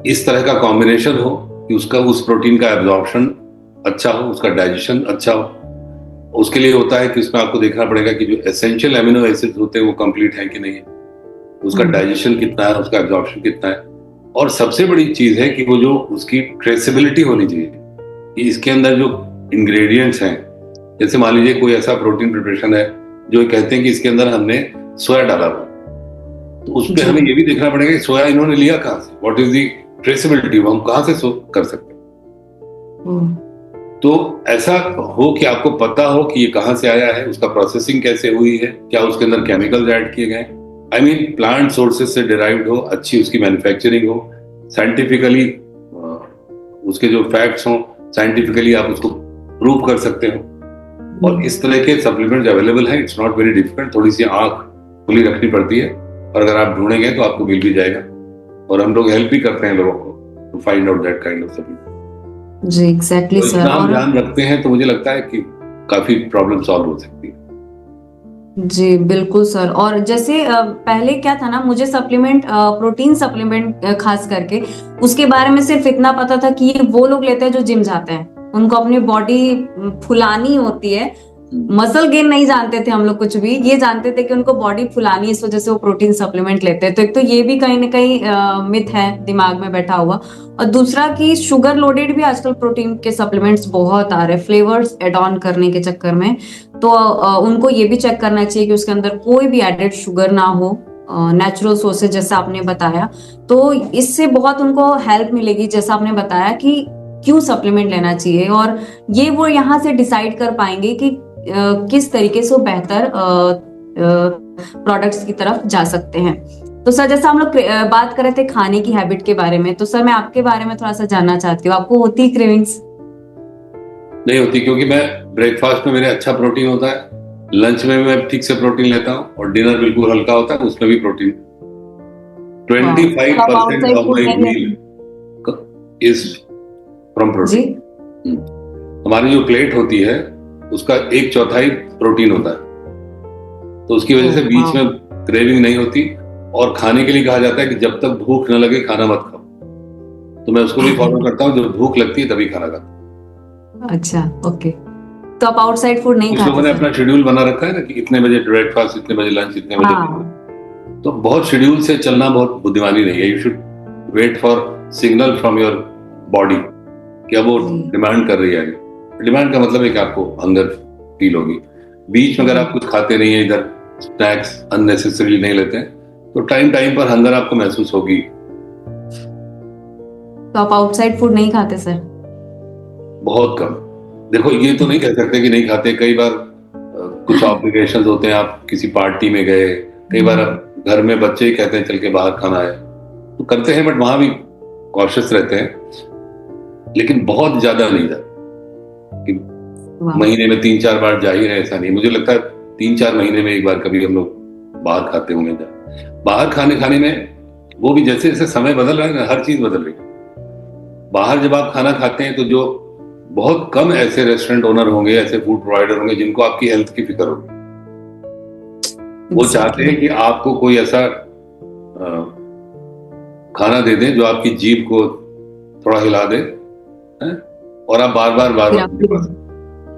इस तरह का कॉम्बिनेशन हो कि उसका उस प्रोटीन का एब्जॉर्प्शन अच्छा हो, उसका डाइजेशन अच्छा हो। उसके लिए होता है कि उसमें आपको देखना पड़ेगा कि जो एसेंशियल एमिनो एसिड्स होते हैं वो कंप्लीट है कि नहीं है, उसका डाइजेशन कितना है, उसका एब्जॉर्प्शन कितना है। और सबसे बड़ी चीज है कि वो जो उसकी ट्रेसेबिलिटी होनी चाहिए कि इसके अंदर जो इंग्रेडिएंट्स हैं, जैसे मान लीजिए कोई ऐसा प्रोटीन प्रिपरेशन है जो कहते हैं कि इसके अंदर हमने सोया डाला हुआ, तो उस पर हमें ये भी देखना पड़ेगा कि सोया इन्होंने लिया कहाँ से, व्हाट इज दी ट्रेसेबिलिटी, वो हम कहाँ से कर सकते हैं। तो ऐसा हो कि आपको पता हो कि ये कहाँ से आया है, उसका प्रोसेसिंग कैसे हुई है, क्या उसके अंदर केमिकल्स ऐड किए गए, आई मीन प्लांट सोर्सेज से डिराइव्ड हो, अच्छी उसकी मैन्युफैक्चरिंग हो, साइंटिफिकली उसके जो फैक्ट्स हो, साइंटिफिकली आप उसको प्रूव कर सकते हो। और इस तरह के सप्लीमेंट्स अवेलेबल हैं, इट्स नॉट वेरी डिफिकल्ट। थोड़ी सी आंख खुली रखनी पड़ती है, और अगर आप ढूंढेंगे तो आपको मिल भी जाएगा। और हम लोग हेल्प भी करते हैं लोगों को to find out that kind of supplement. जी एग्जैक्टली सर। इतना हम ध्यान रखते हैं तो मुझे लगता है कि काफी प्रॉब्लम सॉल्व हो सकती है। जी बिल्कुल सर। और जैसे पहले क्या था ना, मुझे सप्लीमेंट, प्रोटीन सप्लीमेंट खास करके उसके बारे में सिर्फ इतना पता था कि ये वो लोग लेते हैं जो जिम जाते हैं, उनको अपनी बॉडी फुलानी होती है। मसल गेन नहीं जानते थे हम लोग कुछ भी, ये जानते थे कि उनको बॉडी फुलानी है, इस वजह से वो प्रोटीन सप्लीमेंट लेते हैं। तो एक तो ये भी कहीं ना कहीं मिथ है दिमाग में बैठा हुआ। और दूसरा कि शुगर लोडेड भी आजकल प्रोटीन के सप्लीमेंट्स बहुत आ रहे हैं फ्लेवर्स एड ऑन करने के चक्कर में। तो उनको ये भी चेक करना चाहिए कि उसके अंदर कोई भी एडेड शुगर ना हो, नेचुरल सोर्सेज जैसा आपने बताया। तो इससे बहुत उनको हेल्प मिलेगी, जैसा आपने बताया कि क्यों सप्लीमेंट लेना चाहिए। और ये वो यहाँ से डिसाइड कर पाएंगे कि किस तरीके से वो बेहतर प्रोडक्ट्स की तरफ जा सकते हैं। तो सर जैसा हम लोग बात कर रहे थे खाने की हैबिट के बारे में, तो सर मैं आपके बारे में थोड़ा सा जानना चाहती हूँ, आपको होती क्रेविंग्स? नहीं होती, क्योंकि मैं ब्रेकफास्ट में मेरे अच्छा प्रोटीन होता है, लंच में मैं ठीक से प्रोटीन लेता हूँ, और डिनर बिल्कुल हल्का होता है, उसमें भी protein. 25% of my meal is from protein. हमारी जो प्लेट होती है उसका 1/4 प्रोटीन होता है, तो उसकी वजह से बीच में क्रेविंग नहीं होती। और खाने के लिए कहा जाता है कि जब तक भूख न लगे खाना मत खाओ, तो मैं उसको भी फॉलो करता हूँ, जब भूख लगती है तभी खाना खाता हूँ। अच्छा ओके। तो आप आउटसाइड फूड नहीं खाते? लोगों ने अपना शेड्यूल बना रखा है ना कि इतने बजे ब्रेकफास्ट, इतने बजे लंच, इतने बजे तो बहुत शेड्यूल से चलना बहुत बुद्धिमानी नहीं है। You should wait for signal from your body कि अब वो डिमांड कर रही है। डिमांड का मतलब है कि आपको हंगर फील होगी। बीच में अगर आप कुछ खाते नहीं है, इधर स्नैक्स अननेसेसरी नहीं लेते हैं, तो टाइम टाइम पर हंगर आपको महसूस होगी। तो आप आउटसाइड फूड नहीं खाते सर? बहुत कम। देखो, ये तो नहीं कह सकते कि नहीं खाते। कई बार कुछ ऑब्लिगेशंस होते हैं, आप किसी पार्टी में गए, कई बार घर में बच्चे ही कहते हैं चल के बाहर खाना है, तो करते हैं, बट वहां भी कॉशियस रहते हैं। लेकिन बहुत ज्यादा नहीं था कि महीने में 3-4 बार जा ही रहे, ऐसा नहीं। मुझे लगता है 3-4 महीने में एक बार कभी हम लोग बाहर खाते होंगे। बाहर खाने में वो भी जैसे जैसे समय बदल रहा है ना, हर चीज बदल रही है। बाहर जब आप खाना खाते हैं तो जो बहुत कम ऐसे रेस्टोरेंट ओनर होंगे, ऐसे फूड प्रोवाइडर होंगे जिनको आपकी हेल्थ की फिक्र होगी। वो चाहते हैं कि आपको कोई ऐसा खाना दे दें जो आपकी जीभ को थोड़ा हिला दे, और आप बार बार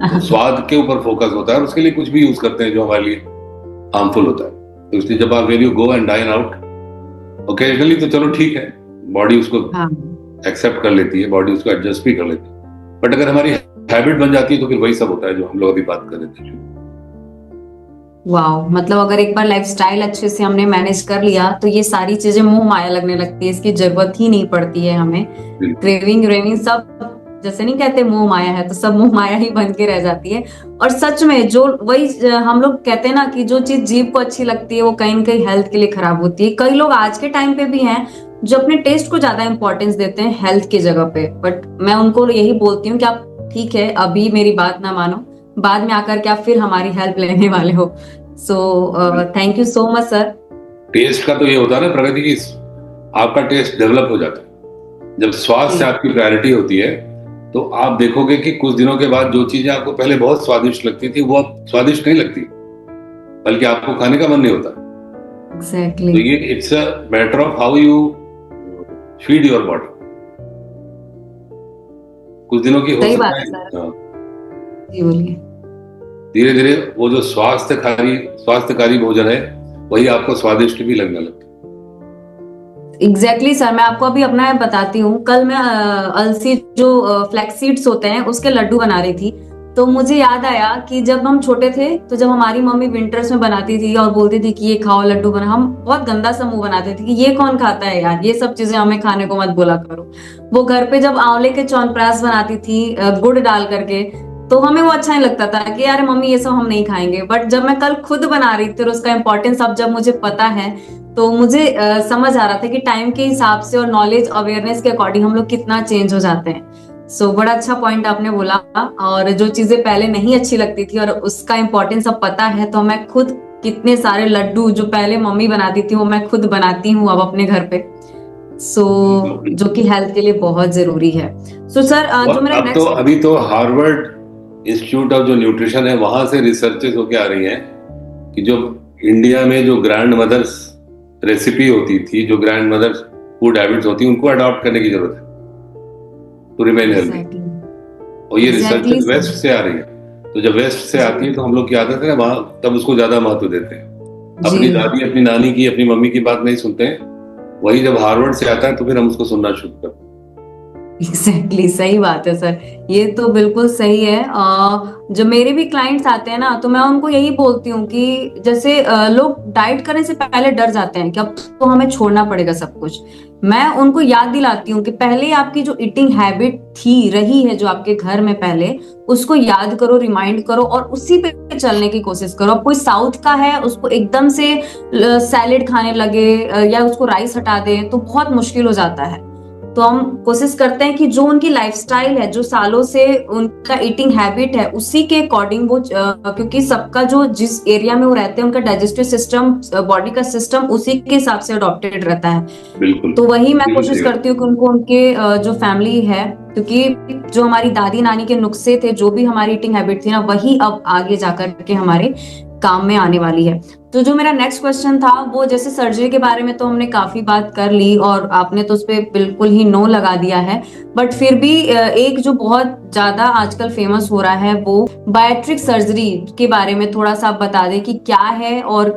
तो स्वाद के ऊपर फोकस होता है, और उसके लिए कुछ भी यूज करते हैं जो हमारे लिए हार्मफुल होता है। तो इसलिए जब आप when you go and dine out occasionally, तो चलो ठीक है, बॉडी उसको एक्सेप्ट कर लेती है, बॉडी उसको एडजस्ट भी कर लेती है। बट अगर हमारी हैबिट बन जाती है तो फिर वही सब होता है जो हम लोग अभी बात कर रहे थे। वाओ, मतलब अगर एक बार लाइफस्टाइल अच्छे से हमने मैनेज कर लिया तो ये सारी चीजें मुंह माया लगने लगती है, इसकी जरूरत ही नहीं पड़ती है हमें। क्रेविंग सब जैसे नहीं कहते मुंह माया है, तो सब मुंह माया ही बन के रह जाती है। और सच में जो वही हम लोग कहते हैं ना कि जो चीज जीभ को अच्छी लगती है वो कहीं न कहीं हेल्थ के लिए खराब होती है। कई लोग आज के टाइम पे भी हैं जो अपने टेस्ट को ज्यादा इंपॉर्टेंस देते हैं हेल्थ की जगह पे, बट मैं उनको यही बोलती हूँ कि आप ठीक है, अभी मेरी बात ना मानो, बाद में आकर के आप फिर हमारी हेल्प लेने वाले हो। So thank you so much sir. Taste का तो ये होता है ना प्रगति की, आपका टेस्ट डेवलप हो जाता है जब स्वास्थ्य आपकी प्रायोरिटी होती है। तो आप देखोगे कि कुछ दिनों के बाद जो चीजें आपको पहले बहुत स्वादिष्ट लगती थी वो अब स्वादिष्ट नहीं लगती, बल्कि आपको खाने का मन नहीं होता। Exactly. तो ये it's a matter of how you feed your body. कुछ दिनों की हो सकता है, जी बोलिए। धीरे धीरे वो जो स्वास्थ्यकारी भोजन है वही आपको स्वादिष्ट भी लगने लगता है। एग्जैक्टली सर, मैं आपको अभी अपना बताती हूँ। कल मैं अलसी जो फ्लैक्स सीड्स होते हैं उसके लड्डू बना रही थी, तो मुझे याद आया कि जब हम छोटे थे तो जब हमारी मम्मी विंटर्स में बनाती थी और बोलती थी कि ये खाओ लड्डू बना, हम बहुत गंदा सा मुंह बनाते थे कि ये कौन खाता है यार, ये सब चीजें हमें खाने को मत बोला करो। वो घर पे जब आंवले के च्यवनप्राश बनाती थी गुड़ डाल करके, तो हमें वो अच्छा नहीं लगता था कि यार मम्मी ये सब हम नहीं खाएंगे। बट जब मैं कल खुद बना रही थी और उसका इम्पोर्टेंस अब जब मुझे पता है, तो मुझे समझ आ रहा था कि टाइम के हिसाब से और नॉलेज अवेयरनेस के अकॉर्डिंग हम लोग कितना चेंज हो जाते हैं। सो बड़ा अच्छा पॉइंट आपने बोला। और जो चीजें पहले नहीं अच्छी लगती थी और उसका इम्पोर्टेंस अब पता है, तो मैं खुद कितने सारे लड्डू जो पहले मम्मी बनाती थी वो मैं खुद बनाती हूँ अब अपने घर पे। जो कि हेल्थ के लिए बहुत जरूरी है। सर जो मेरा नेक्स्ट, अभी तो हार्वर्ड इंस्टीट्यूट ऑफ जो न्यूट्रिशन है वहां से रिसर्चेस होके आ रही हैं कि जो इंडिया में जो ग्रैंड मदर्स रेसिपी होती थी, जो ग्रैंड मदर्स फूड हैबिट्स होती, उनको अडॉप्ट करने की जरूरत है टू रिमेन हेल्दी। और ये रिसर्च वेस्ट से आ रही है, तो जब वेस्ट से आती है तो हम लोग की आदत है वहां तब उसको ज्यादा महत्व देते हैं। अपनी दादी अपनी नानी की अपनी मम्मी की बात नहीं सुनते हैं, वही जब हार्वर्ड से आता है तो फिर हम उसको सुनना शुरू करते हैं। एग्जैक्टली सही बात है सर, ये तो बिल्कुल सही है। जो मेरे भी क्लाइंट्स आते हैं ना, तो मैं उनको यही बोलती हूँ कि जैसे लोग डाइट करने से पहले डर जाते हैं कि अब तो हमें छोड़ना पड़ेगा सब कुछ। मैं उनको याद दिलाती हूँ कि पहले आपकी जो ईटिंग हैबिट थी रही है जो आपके घर में पहले, उसको याद करो, रिमाइंड करो और उसी पे चलने की कोशिश करो। अब कोई साउथ का है उसको एकदम से सैलेड खाने लगे या उसको राइस हटा दे तो बहुत मुश्किल हो जाता है। तो हम कोशिश करते हैं कि जो उनकी लाइफस्टाइल है, जो सालों से उनका ईटिंग हैबिट है, उसी के अकॉर्डिंग वो क्योंकि सबका जो जिस एरिया में वो रहते हैं उनका डाइजेस्टिव सिस्टम, बॉडी का सिस्टम उसी के हिसाब से अडॉप्टेड रहता है। बिल्कुल। तो वही मैं कोशिश करती हूँ कि उनको उनके जो फैमिली है, क्योंकि जो हमारी दादी नानी के नुस्खे थे, जो भी हमारी ईटिंग हैबिट थी ना, वही अब आगे जाकर के हमारे काम में आने वाली है। तो जो मेरा नेक्स्ट क्वेश्चन था वो, जैसे सर्जरी के बारे में तो हमने काफी बात कर ली और आपने तो उस पर बिल्कुल ही नो लगा दिया है, बट फिर भी एक जो बहुत ज्यादा आजकल फेमस हो रहा है वो बायोट्रिक सर्जरी के बारे में थोड़ा सा आप बता दें कि क्या है और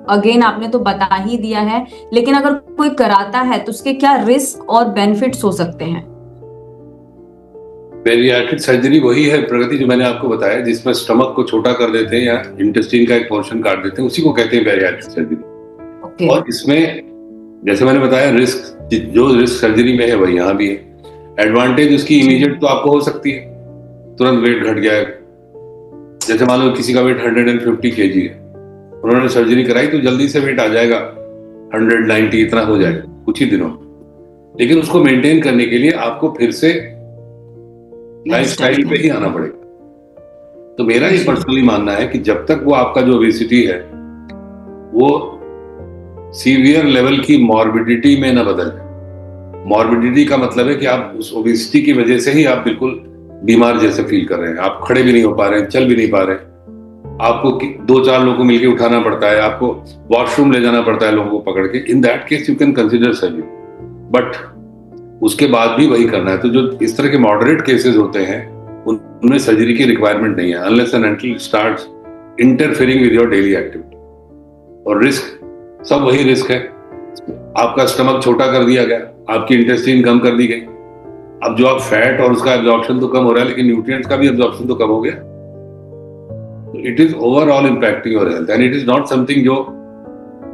अगेन आपने तो बता ही दिया है, लेकिन अगर कोई कराता है तो उसके क्या रिस्क और बेनिफिट्स हो सकते हैं? बेरियाट्रिक सर्जरी वही है प्रगति जो मैंने आपको बताया, जिसमें स्टमक को छोटा कर देते हैं या इंटेस्टाइन का एक पोर्शन काट देते हैं, उसी को कहते हैं बेरियाट्रिक सर्जरी। ओके। और इसमें जैसे मैंने बताया रिस्क, जो रिस्क सर्जरी में है वही यहाँ भी है। एडवांटेज उसकी इमीडिएट तो आपको हो सकती है, तुरंत वेट घट गया है। जैसे मान लो किसी का वेट 150 kg है, उन्होंने सर्जरी कराई तो जल्दी से वेट आ जाएगा 190, इतना हो जाएगा कुछ ही दिनों में। लेकिन उसको मेंटेन करने के लिए आपको फिर से लाइफस्टाइल पे ही आना पड़ेगा। तो मेरा ये पर्सनली मानना है कि जब तक वो आपका जो ओबेसिटी है वो सीवियर लेवल की मॉर्बिडिटी में ना बदल जाए। मॉर्बिडिटी का मतलब है कि आप उस ओबेसिटी की वजह से ही आप बिल्कुल बीमार जैसे फील कर रहे हैं, आप खड़े भी नहीं हो पा रहे हैं, चल भी नहीं पा रहे हैं, आपको 2-4 लोगों को मिलकर उठाना पड़ता है, आपको वॉशरूम ले जाना पड़ता है लोगों को पकड़ के। In that case you can consider surgery, but उसके बाद भी वही करना है। तो जो इस तरह के मॉडरेट केसेस होते हैं उनमें सर्जरी की रिक्वायरमेंट नहीं है, unless and until it starts interfering with your daily activity. और रिस्क सब वही रिस्क है, आपका स्टमक छोटा कर दिया गया, आपकी इंटेस्टाइन कम कर दी गई। अब जो आप फैट और उसका एब्जॉर्प्शन तो कम हो रहा है, लेकिन न्यूट्रिएंट्स का भी एब्जॉर्प्शन तो कम हो गया। It is overall impacting your health, and it is not something जो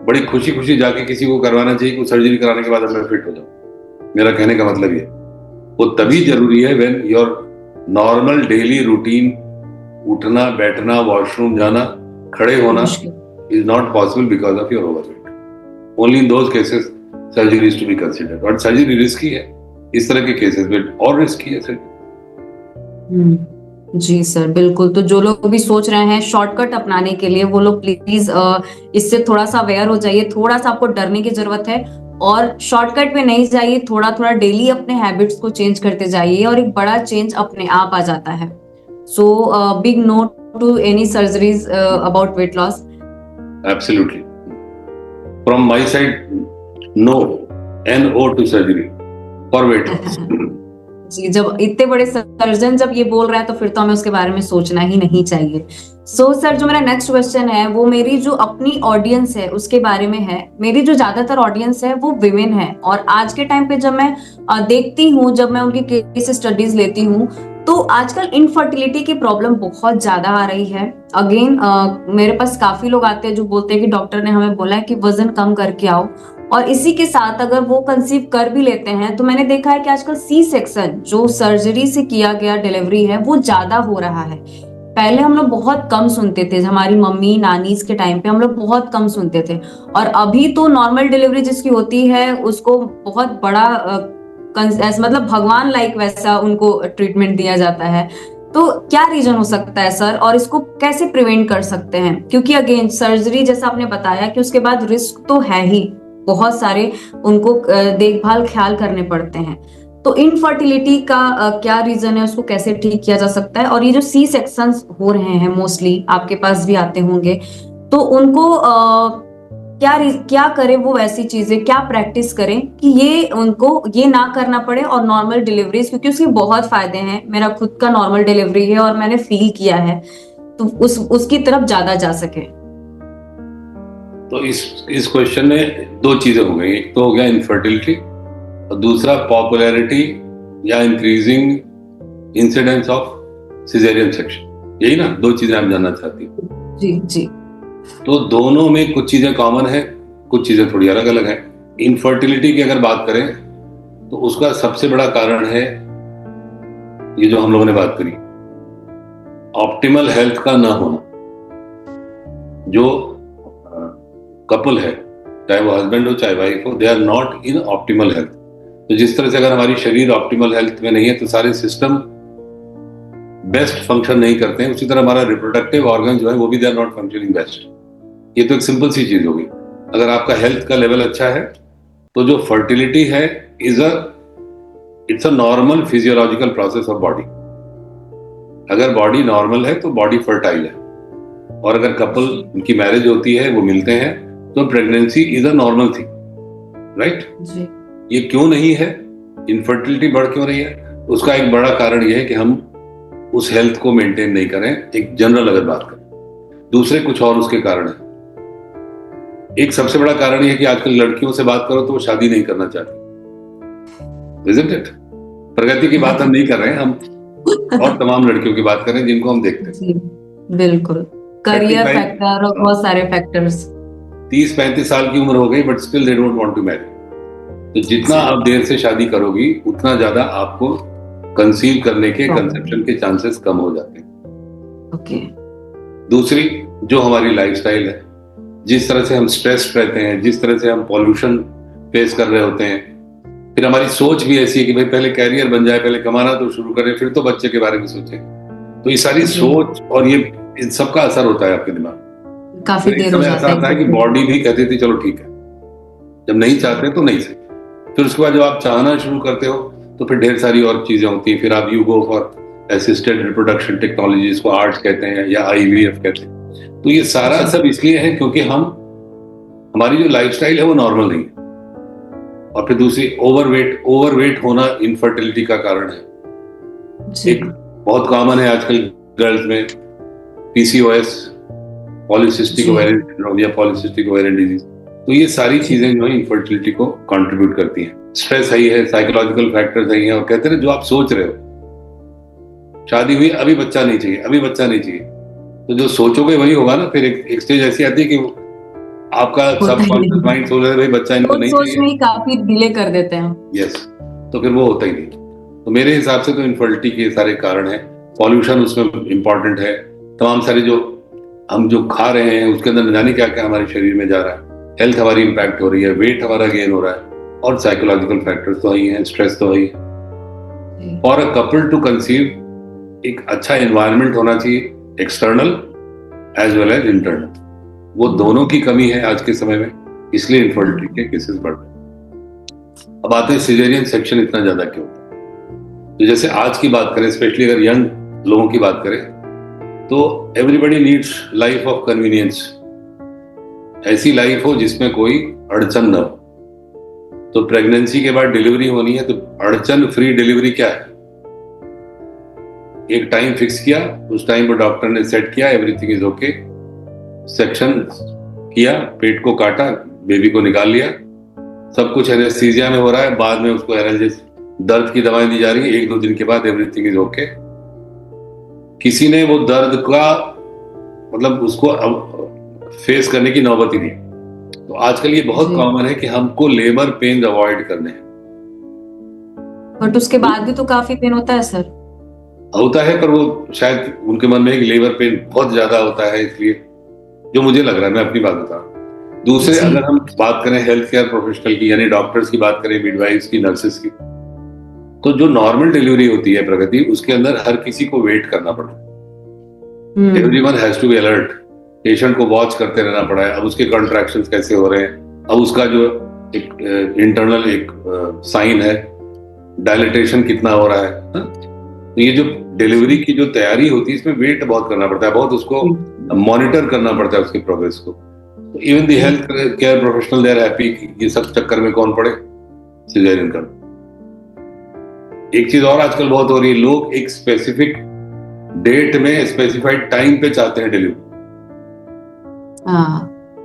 बड़ी खुशी खुशी जाके किसी को करवाना चाहिए कि सर्जरी कराने के बाद अब मैं फिट हो जाऊं। मेरा कहने का मतलब ये वो तभी जरूरी है when your normal daily routine, उठना बैठना वॉशरूम जाना खड़े होना is not possible because of your overweight. Only in those cases surgery is to be considered. और सर्जरी रिस्की है, इस तरह के केसेस में और रिस्की है सर्जरी। जी सर, बिल्कुल। तो जो लोग भी सोच रहे हैं शॉर्टकट अपनाने के लिए, वो लोग प्लीज इससे थोड़ा सा अवेयर हो जाइए। थोड़ा सा आपको डरने की जरूरत है और शॉर्टकट पे नहीं जाइए, थोड़ा थोड़ा डेली अपने हैबिट्स को चेंज करते जाइए और एक बड़ा चेंज अपने आप आ जाता है। So big no to any surgeries about weight loss. Absolutely, from my side no, NO to surgery for weight loss. जी, जब इतने बड़े सर्जन जब ये बोल रहा है तो फिर तो हमें उसके बारे में सोचना ही नहीं चाहिए। सो सर, जो मेरा नेक्स्ट क्वेश्चन है वो मेरी जो अपनी ऑडियंस है उसके बारे में है। मेरी जो ज्यादातर ऑडियंस है वो विमेन है, और आज के टाइम पे जब मैं देखती हूँ, जब मैं उनकी केस स्टडीज लेती हूँ, तो आजकल इनफर्टिलिटी की प्रॉब्लम बहुत ज्यादा आ रही है। अगेन मेरे पास काफी लोग आते हैं जो बोलते हैं कि डॉक्टर ने हमें बोला है कि वजन कम करके आओ, और इसी के साथ अगर वो कंसीव कर भी लेते हैं तो मैंने देखा है कि आजकल सी सेक्शन, जो सर्जरी से किया गया डिलीवरी है, वो ज्यादा हो रहा है। पहले हम लोग बहुत कम सुनते थे, हमारी मम्मी नानीज के टाइम पे हम लोग बहुत कम सुनते थे, और अभी तो नॉर्मल डिलीवरी जिसकी होती है उसको बहुत बड़ा मतलब भगवान लाइक वैसा उनको ट्रीटमेंट दिया जाता है। तो क्या रीजन हो सकता है सर, और इसको कैसे प्रिवेंट कर सकते हैं? क्योंकि अगेन सर्जरी जैसा आपने बताया कि उसके बाद रिस्क तो है ही, बहुत सारे उनको देखभाल ख्याल करने पड़ते हैं। तो इनफर्टिलिटी का क्या रीजन है, उसको कैसे ठीक किया जा सकता है? और ये जो सी सेक्शंस हो रहे हैं, मोस्टली आपके पास भी आते होंगे, तो उनको क्या करें वो ऐसी चीजें, क्या प्रैक्टिस करें कि ये उनको ये ना करना पड़े, और नॉर्मल डिलीवरीज, क्योंकि उसके बहुत फायदे हैं। मेरा खुद का नॉर्मल डिलीवरी है और मैंने फील किया है, तो उसकी तरफ ज्यादा जा सके। तो इस क्वेश्चन में 2 चीजें हो गई, एक तो हो गया इनफर्टिलिटी और दूसरा पॉपुलैरिटी या increasing incidence of caesarean section. यही ना 2 चीजें आप जानना चाहती हैं? जी जी। तो दोनों में कुछ चीजें कॉमन है, कुछ चीजें थोड़ी अलग अलग है। इनफर्टिलिटी की अगर बात करें तो उसका सबसे बड़ा कारण है ये जो हम लोगों ने बात करी, ऑप्टिमल हेल्थ का ना होना। जो कपल है, चाहे वो हस्बैंड हो चाहे वाइफ हो, they are not in optimal health. तो जिस तरह से अगर हमारी शरीर ऑप्टिमल हेल्थ में नहीं है तो सारे सिस्टम बेस्ट फंक्शन नहीं करते हैं, उसी तरह हमारा रिप्रोडक्टिव ऑर्गन जो है वो भी they are not functioning best. ये तो एक सिंपल सी चीज होगी। अगर आपका हेल्थ का लेवल अच्छा है तो जो फर्टिलिटी है it's a normal physiological process of body. अगर बॉडी नॉर्मल है तो बॉडी फर्टाइल है, और अगर कपल उनकी मैरिज होती है, वो मिलते हैं, तो pregnancy is a normal thing, right? ये क्यों नहीं है, इनफर्टिलिटी बढ़ क्यों रही है? उसका एक बड़ा कारण यह है कि हम उस हेल्थ को मेंटेन नहीं करें, एक जनरल अगर बात करें। दूसरे कुछ और उसके कारण है। एक सबसे बड़ा कारण ये है कि आजकल लड़कियों से बात करो तो वो शादी नहीं करना चाहती, isn't it? प्रगति की बात हम नहीं कर रहे हैं, हम और तमाम लड़कियों की बात कर रहे हैं जिनको हम देखते हैं। जी, बिल्कुल, करियर फैक्टर और बहुत सारे फैक्टर्स। 30-35 साल की उम्र हो गई but still they don't want to marry. तो जितना आप देर से शादी करोगी उतना ज्यादा आपको कंसीव करने के, कंसेप्शन के चांसेस कम हो जाते हैं। ओके। दूसरी जो हमारी लाइफस्टाइल है, जिस तरह से हम स्ट्रेस्ड रहते हैं, जिस तरह से हम पॉल्यूशन फेस कर रहे होते हैं, फिर हमारी सोच भी ऐसी है कि भाई पहले कैरियर बन जाए, पहले कमाना तो शुरू करें, फिर तो बच्चे के बारे में सोचें। तो ये सारी सोच और ये इन सबका असर होता है आपके दिमाग, काफी देर हो जाता है कि बॉडी भी कहती थी चलो ठीक है, जब नहीं चाहते तो नहीं सही। फिर उसके बाद जब आप चाहना शुरू करते हो तो फिर ढेर सारी और चीजें होती हैं। फिर आप you go for assisted reproduction technology, इसको आर्ट्स कहते हैं या IVF कहते हैं। तो ये सारा सब इसलिए है क्योंकि हमारी जो लाइफस्टाइल है वो नॉर्मल नहीं है। और फिर दूसरी ओवरवेट होना इनफर्टिलिटी का कारण है। एक बहुत कॉमन है आजकल गर्ल्स में PCOS, पॉलीसिस्टिक ओवेरियन सिंड्रोम या पॉलीसिस्टिक ओवेरियन डिजीज। तो ये सारी चीजें जो है इनफर्टिलिटी को कंट्रीब्यूट करती हैं। स्ट्रेस सही है, साइकोलॉजिकल फैक्टर सही है, और कहते हैं जो आप सोच रहे हो, शादी हुई अभी बच्चा नहीं चाहिए, अभी बच्चा नहीं चाहिए, तो जो सोचोगे वही होगा ना। फिर एक स्टेज ऐसी आती है कि आपका सबकॉन्शियस माइंड सोच रहा है भाई बच्चा इनको नहीं चाहिए, सोच में काफी डिले कर देते हैं। यस, तो फिर वो होता ही नहीं। तो मेरे हिसाब से तो इनफर्टिलिटी के सारे कारण है। पॉल्यूशन उसमें इंपॉर्टेंट है, तमाम सारे जो हम जो खा रहे हैं उसके अंदर न जाने क्या क्या हमारे शरीर में जा रहा है, हेल्थ हमारी इंपैक्ट हो रही है, वेट हमारा गेन हो रहा है, और साइकोलॉजिकल फैक्टर्स तो ही हैं, स्ट्रेस तो ही है। For a couple to conceive एक अच्छा एनवायरनमेंट होना चाहिए, external as well as internal. वो दोनों की कमी है आज के समय में, इसलिए इनफर्टिलिटी के केसेस बढ़ रहे हैं। अब आते हैं सिजेरियन सेक्शन इतना ज्यादा क्यों होता है। तो जैसे आज की बात करें, स्पेशली अगर यंग लोगों की बात करें, तो everybody needs life of convenience, ऐसी लाइफ हो जिसमें कोई अड़चन न हो। तो प्रेगनेंसी के बाद डिलीवरी होनी है तो अड़चन फ्री डिलीवरी क्या है? एक टाइम फिक्स किया, उस टाइम पर डॉक्टर ने सेट किया, एवरीथिंग इज ओके, सेक्शन किया, पेट को काटा, बेबी को निकाल लिया, सब कुछ एनेस्थीसिया में हो रहा है, बाद में उसको एनाल्जेसिक दर्द की दवाएं दी जा रही है, 1-2 दिन के बाद एवरीथिंग इज ओके। किसी ने वो दर्द का मतलब उसको फेस करने की नौबत ही नहीं। तो आजकल ये बहुत कॉमन है कि हमको लेबर पेन अवॉइड करने हैं, बट उसके बाद भी तो काफी पेन होता है सर। होता है, पर वो शायद उनके मन में लेबर पेन बहुत ज्यादा होता है, इसलिए जो मुझे लग रहा है, मैं अपनी बात बता रहा हूँ। दूसरे अगर हम बात करें हेल्थ केयर प्रोफेशनल की, यानी डॉक्टर्स की बात करें, मिडवाइफ्स की, नर्सेस की, तो जो नॉर्मल डिलीवरी होती है प्रगति, उसके अंदर हर किसी को वेट करना पड़ता है। Everyone has to be alert, patient को वॉच करते रहना पड़ा है। अब उसके कॉन्ट्रैक्शंस कैसे हो रहे हैं, अब उसका जो एक इंटरनल एक साइन है, डायलिटेशन कितना हो रहा है। तो ये जो डिलीवरी की जो तैयारी होती है, इसमें वेट बहुत करना पड़ता है, बहुत उसको मॉनिटर करना पड़ता है उसकी प्रोग्रेस को। तो even the health care professional they are happy कि ये सब चक्कर में कौन पड़े, सिजेरियन कर। एक चीज और आजकल बहुत हो रही है, लोग एक स्पेसिफिक डेट में स्पेसिफाइड टाइम पे चाहते हैं डिलीवरी।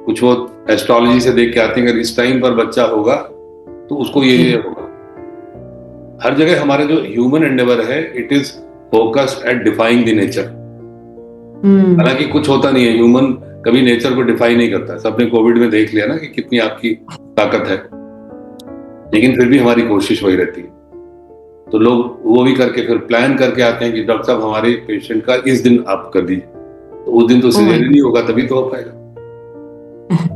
कुछ वो एस्ट्रोलॉजी से देख के आते हैं, अगर इस टाइम पर बच्चा होगा तो उसको ये होगा। हर जगह हमारे जो ह्यूमन एंडेवर है, it is focused eight defying the nature. हालांकि कुछ होता नहीं है, ह्यूमन कभी नेचर को डिफाइन नहीं करता। सबने कोविड में देख लिया ना कि कितनी आपकी ताकत है, लेकिन फिर भी हमारी कोशिश वही रहती है। तो लोग वो भी करके फिर प्लान करके आते हैं कि डॉक्टर साहब हमारे पेशेंट का इस दिन आप कर दीजिए, तो उस दिन तो सिजेरियन नहीं होगा, तभी तो हो पाएगा।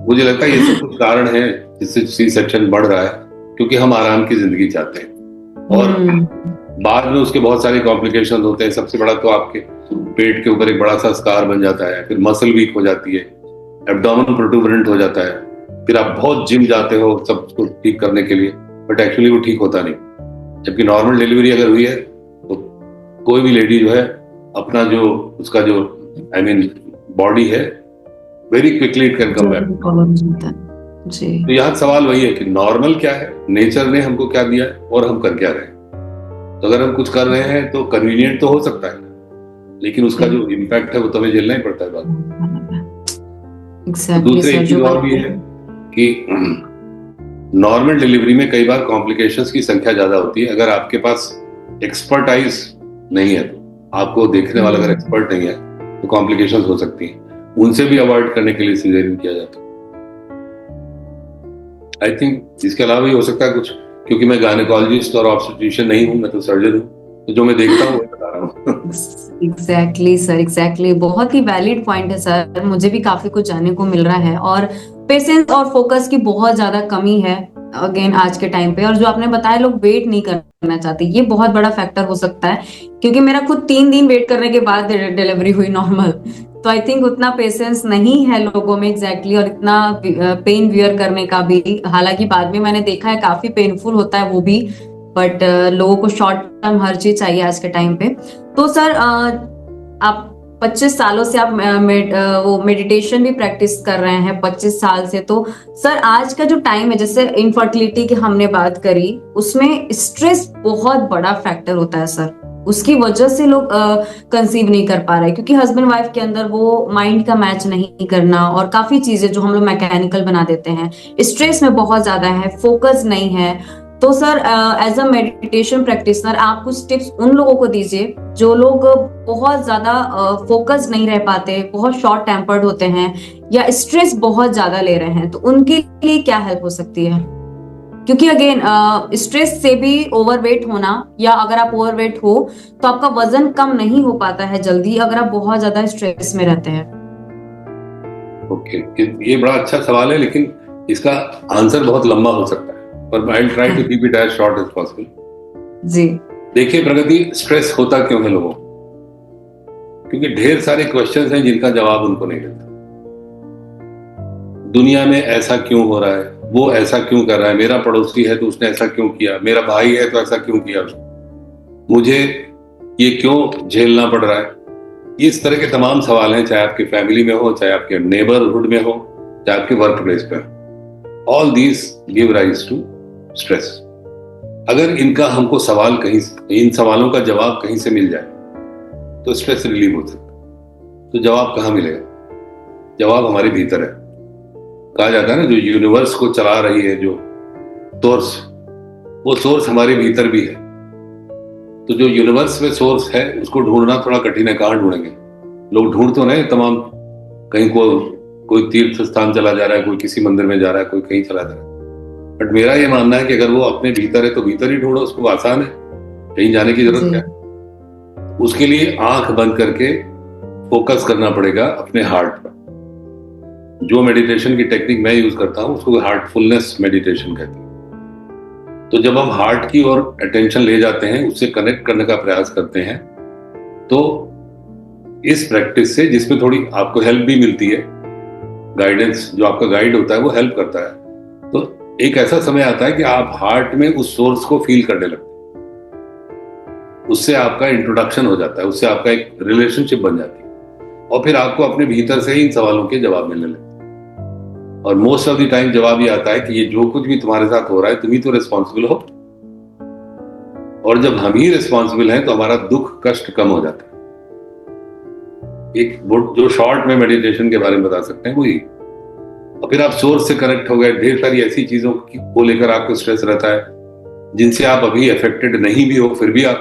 मुझे लगता है ये सब कुछ कारण है जिससे सी सेक्शन बढ़ रहा है, क्योंकि हम आराम की जिंदगी चाहते हैं, और बाद में उसके बहुत सारे कॉम्प्लिकेशन होते हैं। सबसे बड़ा तो आपके पेट के ऊपर एक बड़ा सा स्कार बन जाता है, फिर मसल वीक हो जाती है, एब्डोमेन प्रोटूबरेंट हो जाता है, फिर आप बहुत जिम जाते हो सब कुछ ठीक करने के लिए, बट एक्चुअली वो ठीक होता नहीं। जबकि नॉर्मल डिलीवरी अगर हुई है तो कोई भी लेडी जो है अपना जो उसका जो बॉडी है, very quickly it can come back. तो यहाँ सवाल वही है कि नॉर्मल क्या है, नेचर ने हमको क्या दिया है, और हम कर क्या रहे हैं। तो अगर हम कुछ कर रहे हैं तो कन्वीनियंट तो हो सकता है, लेकिन उसका जो इम्पैक्ट है वो तो हमें झेलना ही पड़ता है बाद। दूसरे एक चीज और भी है कि नॉर्मल डिलीवरी में कई बार कॉम्प्लिकेशंस की संख्या ज्यादा होती है। अगर आपके पास एक्सपर्टाइज नहीं है, तो आपको देखने वाला अगर एक्सपर्ट नहीं है, तो कॉम्प्लिकेशंस हो सकती हैं। उनसे भी अवॉइड करने के लिए सिजेरियन किया जाता है। आई थिंक इसके अलावा भी हो सकता है कुछ, क्योंकि मैं गायनेकोलॉजिस्ट और ऑब्स्टेट्रिशियन नहीं हूँ, मैं तो सर्जन हूँ, तो जो मैं देखता हूँ वही बता रहा हूँ। एग्जैक्टली सर, एग्जैक्टली, बहुत ही वैलिड पॉइंट है सर। मुझे भी काफी कुछ जानने को मिल रहा है, और पेशेंस और फोकस की बहुत ज्यादा कमी है अगेन आज के टाइम पे। और जो आपने बताया, लोग वेट नहीं करना चाहते, ये बहुत बड़ा फैक्टर हो सकता है, क्योंकि मेरा खुद 3 दिन वेट करने के बाद डिलीवरी हुई नॉर्मल। तो आई थिंक उतना पेशेंस नहीं है लोगों में एग्जैक्टली, और इतना पेन वियर करने का भी। हालांकि बाद में मैंने देखा है काफी पेनफुल होता है वो भी, बट लोगों को शॉर्ट टर्म हर चीज चाहिए आज के टाइम पे। तो सर आप 25 सालों से आप वो मेडिटेशन भी प्रैक्टिस कर रहे हैं, 25 साल से। तो सर आज का जो टाइम है, जैसे इनफर्टिलिटी की हमने बात करी, उसमें स्ट्रेस बहुत बड़ा फैक्टर होता है सर। उसकी वजह से लोग कंसीव नहीं कर पा रहे, क्योंकि हस्बैंड वाइफ के अंदर वो माइंड का मैच नहीं करना, और काफी चीजें जो हम लोग मैकेनिकल बना देते हैं, स्ट्रेस में बहुत ज्यादा है, फोकस नहीं है। तो sir as a meditation practitioner आप कुछ टिप्स उन लोगों को दीजिए जो लोग बहुत ज्यादा फोकस नहीं रह पाते, बहुत शॉर्ट टेम्पर्ड होते हैं, या स्ट्रेस बहुत ज्यादा ले रहे हैं, तो उनके लिए क्या हेल्प हो सकती है? क्योंकि अगेन स्ट्रेस से भी ओवरवेट होना, या अगर आप ओवरवेट हो तो आपका वजन कम नहीं हो पाता है जल्दी, अगर आप बहुत ज्यादा स्ट्रेस में रहते हैं। ओके, ये बड़ा अच्छा सवाल है, लेकिन इसका आंसर बहुत लंबा हो सकता है, पर I will try to keep it as short as possible. जी, देखिए प्रगति, स्ट्रेस होता क्यों है लोगों को? क्योंकि ढेर सारे क्वेश्चंस हैं जिनका जवाब उनको नहीं मिलता। दुनिया में ऐसा क्यों हो रहा है, वो ऐसा क्यों कर रहा है, मेरा पड़ोसी है तो उसने ऐसा क्यों किया, मेरा भाई है तो ऐसा क्यों किया उसने, मुझे ये क्यों झेलना पड़ रहा है। इस तरह के तमाम सवाल हैं, चाहे आपकी फैमिली में हो, चाहे आपके नेबरहुड में हो, चाहे आपके वर्क प्लेस पे हो। All these give rise to stress. अगर इनका हमको सवाल कहीं, इन सवालों का जवाब कहीं से मिल जाए तो स्ट्रेस रिलीव हो सकता है। तो जवाब कहाँ मिलेगा? जवाब हमारे भीतर है। कहा जाता है ना, जो यूनिवर्स को चला रही है जो सोर्स, वो सोर्स हमारे भीतर भी है। तो जो यूनिवर्स में सोर्स है उसको ढूंढना थोड़ा कठिन है। कहाँ ढूंढेंगे? लोग ढूंढ तो रहे तमाम, कहीं कोई तीर्थ स्थान चला जा रहा है, कोई किसी मंदिर में जा रहा है, कोई कहीं चला जा रहा है। बट मेरा ये मानना है कि अगर वो अपने भीतर है तो भीतर ही ढूंढो, उसको आसान है, कहीं जाने की जरूरत क्या है। उसके लिए आंख बंद करके फोकस करना पड़ेगा अपने हार्ट पर। जो मेडिटेशन की टेक्निक मैं यूज करता हूं उसको हार्टफुलनेस मेडिटेशन कहते हैं। तो जब हम हार्ट की ओर अटेंशन ले जाते हैं, उससे कनेक्ट करने का प्रयास करते हैं, तो इस प्रैक्टिस से, जिसमें थोड़ी आपको हेल्प भी मिलती है, गाइडेंस, जो आपका गाइड होता है वो हेल्प करता है, तो एक ऐसा समय आता है कि आप हार्ट में उस सोर्स को फील करने लगते हैं। उससे आपका इंट्रोडक्शन हो जाता है, उससे आपका एक रिलेशनशिप बन जाती है, और फिर आपको अपने भीतर से ही इन सवालों के जवाब मिलने लगते हैं। और मोस्ट ऑफ द टाइम जवाब ये आता है कि ये जो कुछ भी तुम्हारे साथ हो रहा है, तुम ही तो रिस्पॉन्सिबल हो। और जब हम ही रिस्पॉन्सिबल हैं तो हमारा दुख कष्ट कम हो जाता है। एक जो शॉर्ट में मेडिटेशन के बारे में बता सकते हैं वो ही। और फिर आप सोर्स से कनेक्ट हो गए। ढेर सारी ऐसी चीजों को लेकर आपको स्ट्रेस रहता है जिनसे आप अभी अफेक्टेड नहीं भी हो, फिर भी आप,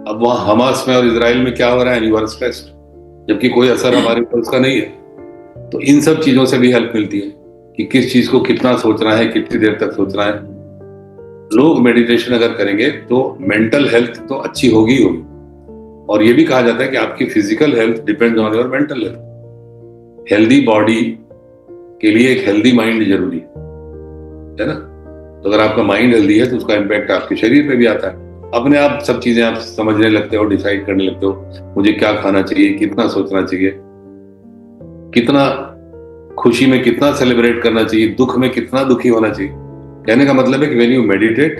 अब वहां हमास में और इजराइल में क्या हो रहा है, यू आर स्ट्रेस्ड, जबकि कोई असर हमारे ऊपर उसका नहीं है। तो इन सब चीजों से भी हेल्प मिलती है कि किस चीज को कितना सोचना है, कितनी देर तक सोचना है। लोग मेडिटेशन अगर करेंगे तो मेंटल हेल्थ तो अच्छी होगी ही होगी। और ये भी कहा जाता है कि आपकी physical health depends on your mental health. Healthy body के लिए एक हेल्दी माइंड जरूरी है ना। तो अगर आपका माइंड हेल्दी है तो उसका इम्पैक्ट आपके शरीर पे भी आता है। अपने आप सब चीजें आप समझने लगते हो, डिसाइड करने लगते हो, मुझे क्या खाना चाहिए, कितना सोचना चाहिए, कितना खुशी में कितना सेलिब्रेट करना चाहिए, दुख में कितना दुखी होना चाहिए। कहने का मतलब है कि when you meditate,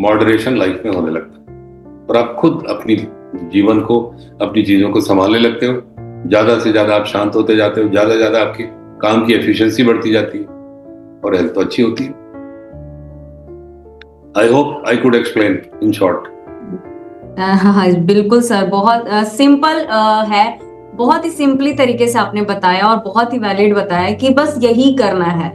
moderation life में होने लगता है, और आप खुद अपनी जीवन को, अपनी चीजों को संभालने लगते हो। ज्यादा से ज्यादा आप शांत होते जाते हो, ज्यादा से ज्यादा आपकी काम की एफिशिएंसी बढ़ती जाती है, और हेल्थ तो अच्छी होती है। I hope I could explain in short. बिल्कुल सर, बहुत सिंपल है, बहुत ही सिंपली तरीके से आपने बताया, और बहुत ही वैलिड बताया कि बस यही करना है।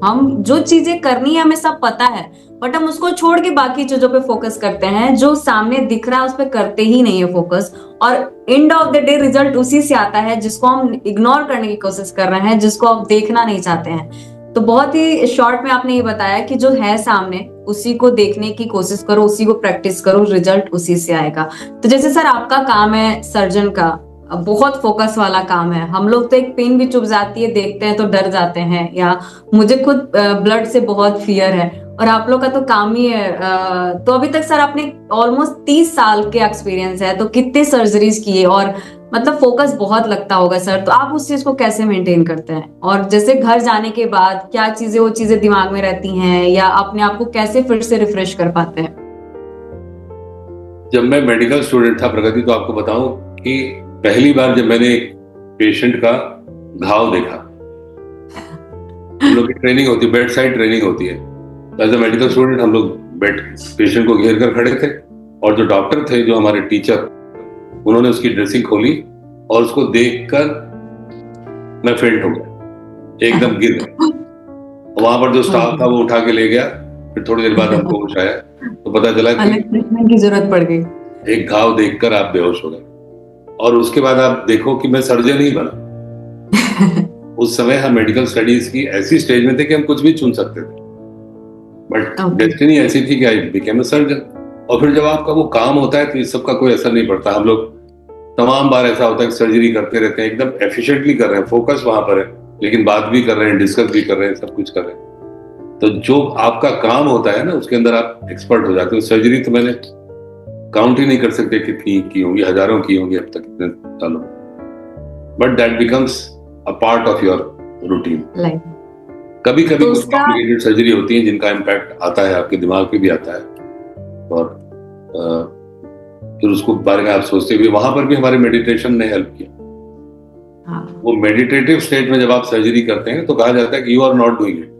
हम जो चीजें करनी है हमें सब पता है, बट हम उसको छोड़ के बाकी चीजों पे फोकस करते हैं, जो सामने दिख रहा है उस पर करते ही नहीं है फोकस, और end of the day result उसी से आता है जिसको हम इग्नोर करने की कोशिश कर रहे हैं, जिसको आप देखना नहीं चाहते हैं। तो बहुत ही शॉर्ट में आपने ये बताया कि जो है सामने उसी को देखने की कोशिश करो, उसी को प्रैक्टिस करो, रिजल्ट उसी से आएगा। तो जैसे सर आपका काम है सर्जन का, बहुत फोकस वाला काम है। हम लोग तो एक पिन भी चुभ जाती है देखते हैं तो डर जाते हैं, या मुझे खुद ब्लड से बहुत फियर है, और आप लोग का तो काम ही है। तो अभी तक सर आपने ऑलमोस्ट 30 साल के एक्सपीरियंस है, तो कितने सर्जरीज किए, और मतलब फोकस बहुत लगता होगा सर, तो आप उस चीज को कैसे मेंटेन करते हैं? और जैसे घर जाने के बाद क्या चीजें वो चीजें दिमाग में रहती हैं, या अपने आप को कैसे फिर से रिफ्रेश कर पाते हैं? जब मैं मेडिकल स्टूडेंट था प्रगति, तो आपको बताऊं कि पहली बार जब मैंने एक पेशेंट का घाव देखा, हम लोग की ट्रेनिंग होती है, बेड साइड ट्रेनिंग होती है, एज अ मेडिकल स्टूडेंट हम लोग बेड पेशेंट को घेर कर खड़े थे, और जो डॉक्टर थे, जो हमारे टीचर, उन्होंने उसकी ड्रेसिंग खोली और उसको देखकर मैं फेंट हो गया, एकदम गिर गया। वहां पर जो स्टाफ था वो उठा के ले गया, फिर थोड़ी देर बाद हमको होश आया तो पता चला कि अलग ट्रीटमेंट की जरूरत पड़ गई। एक घाव देखकर आप बेहोश हो गए, और उसके बाद आप देखो कि मैं सर्जन ही बना। उस समय हम मेडिकल स्टडीज की ऐसी स्टेज में थे कि हम कुछ भी चुन सकते थे, बट डेस्टिनी ऐसी थी कि आई बिकेम अ सर्जन। और फिर जब आपका वो काम होता है तो इस सब का कोई असर नहीं पड़ता। हम लोग तमाम बार ऐसा होता है कि सर्जरी करते रहते हैं, एकदम एफिशिएंटली कर रहे हैं, फोकस वहां पर है, लेकिन बात भी कर रहे हैं, डिस्कस भी कर रहे हैं, सब कुछ कर रहे हैं। तो जो आपका काम होता है ना, उसके अंदर आप एक्सपर्ट हो जाते हो। सर्जरी तो मैंने काउंट ही नहीं कर सकते कितनी की होंगी, हजारों की होंगी अब तक, इतने सालों। But that becomes a part of your routine. कभी कभी तो कुछ उसका कॉम्प्लिकेटेड सर्जरी होती है जिनका इम्पैक्ट आता है, आपके दिमाग पे भी आता है, और फिर उसको बारे में आप सोचते हुए, वहां पर भी हमारे मेडिटेशन ने हेल्प किया। वो मेडिटेटिव स्टेट में जब आप सर्जरी करते हैं तो कहा जाता है कि you are not doing it,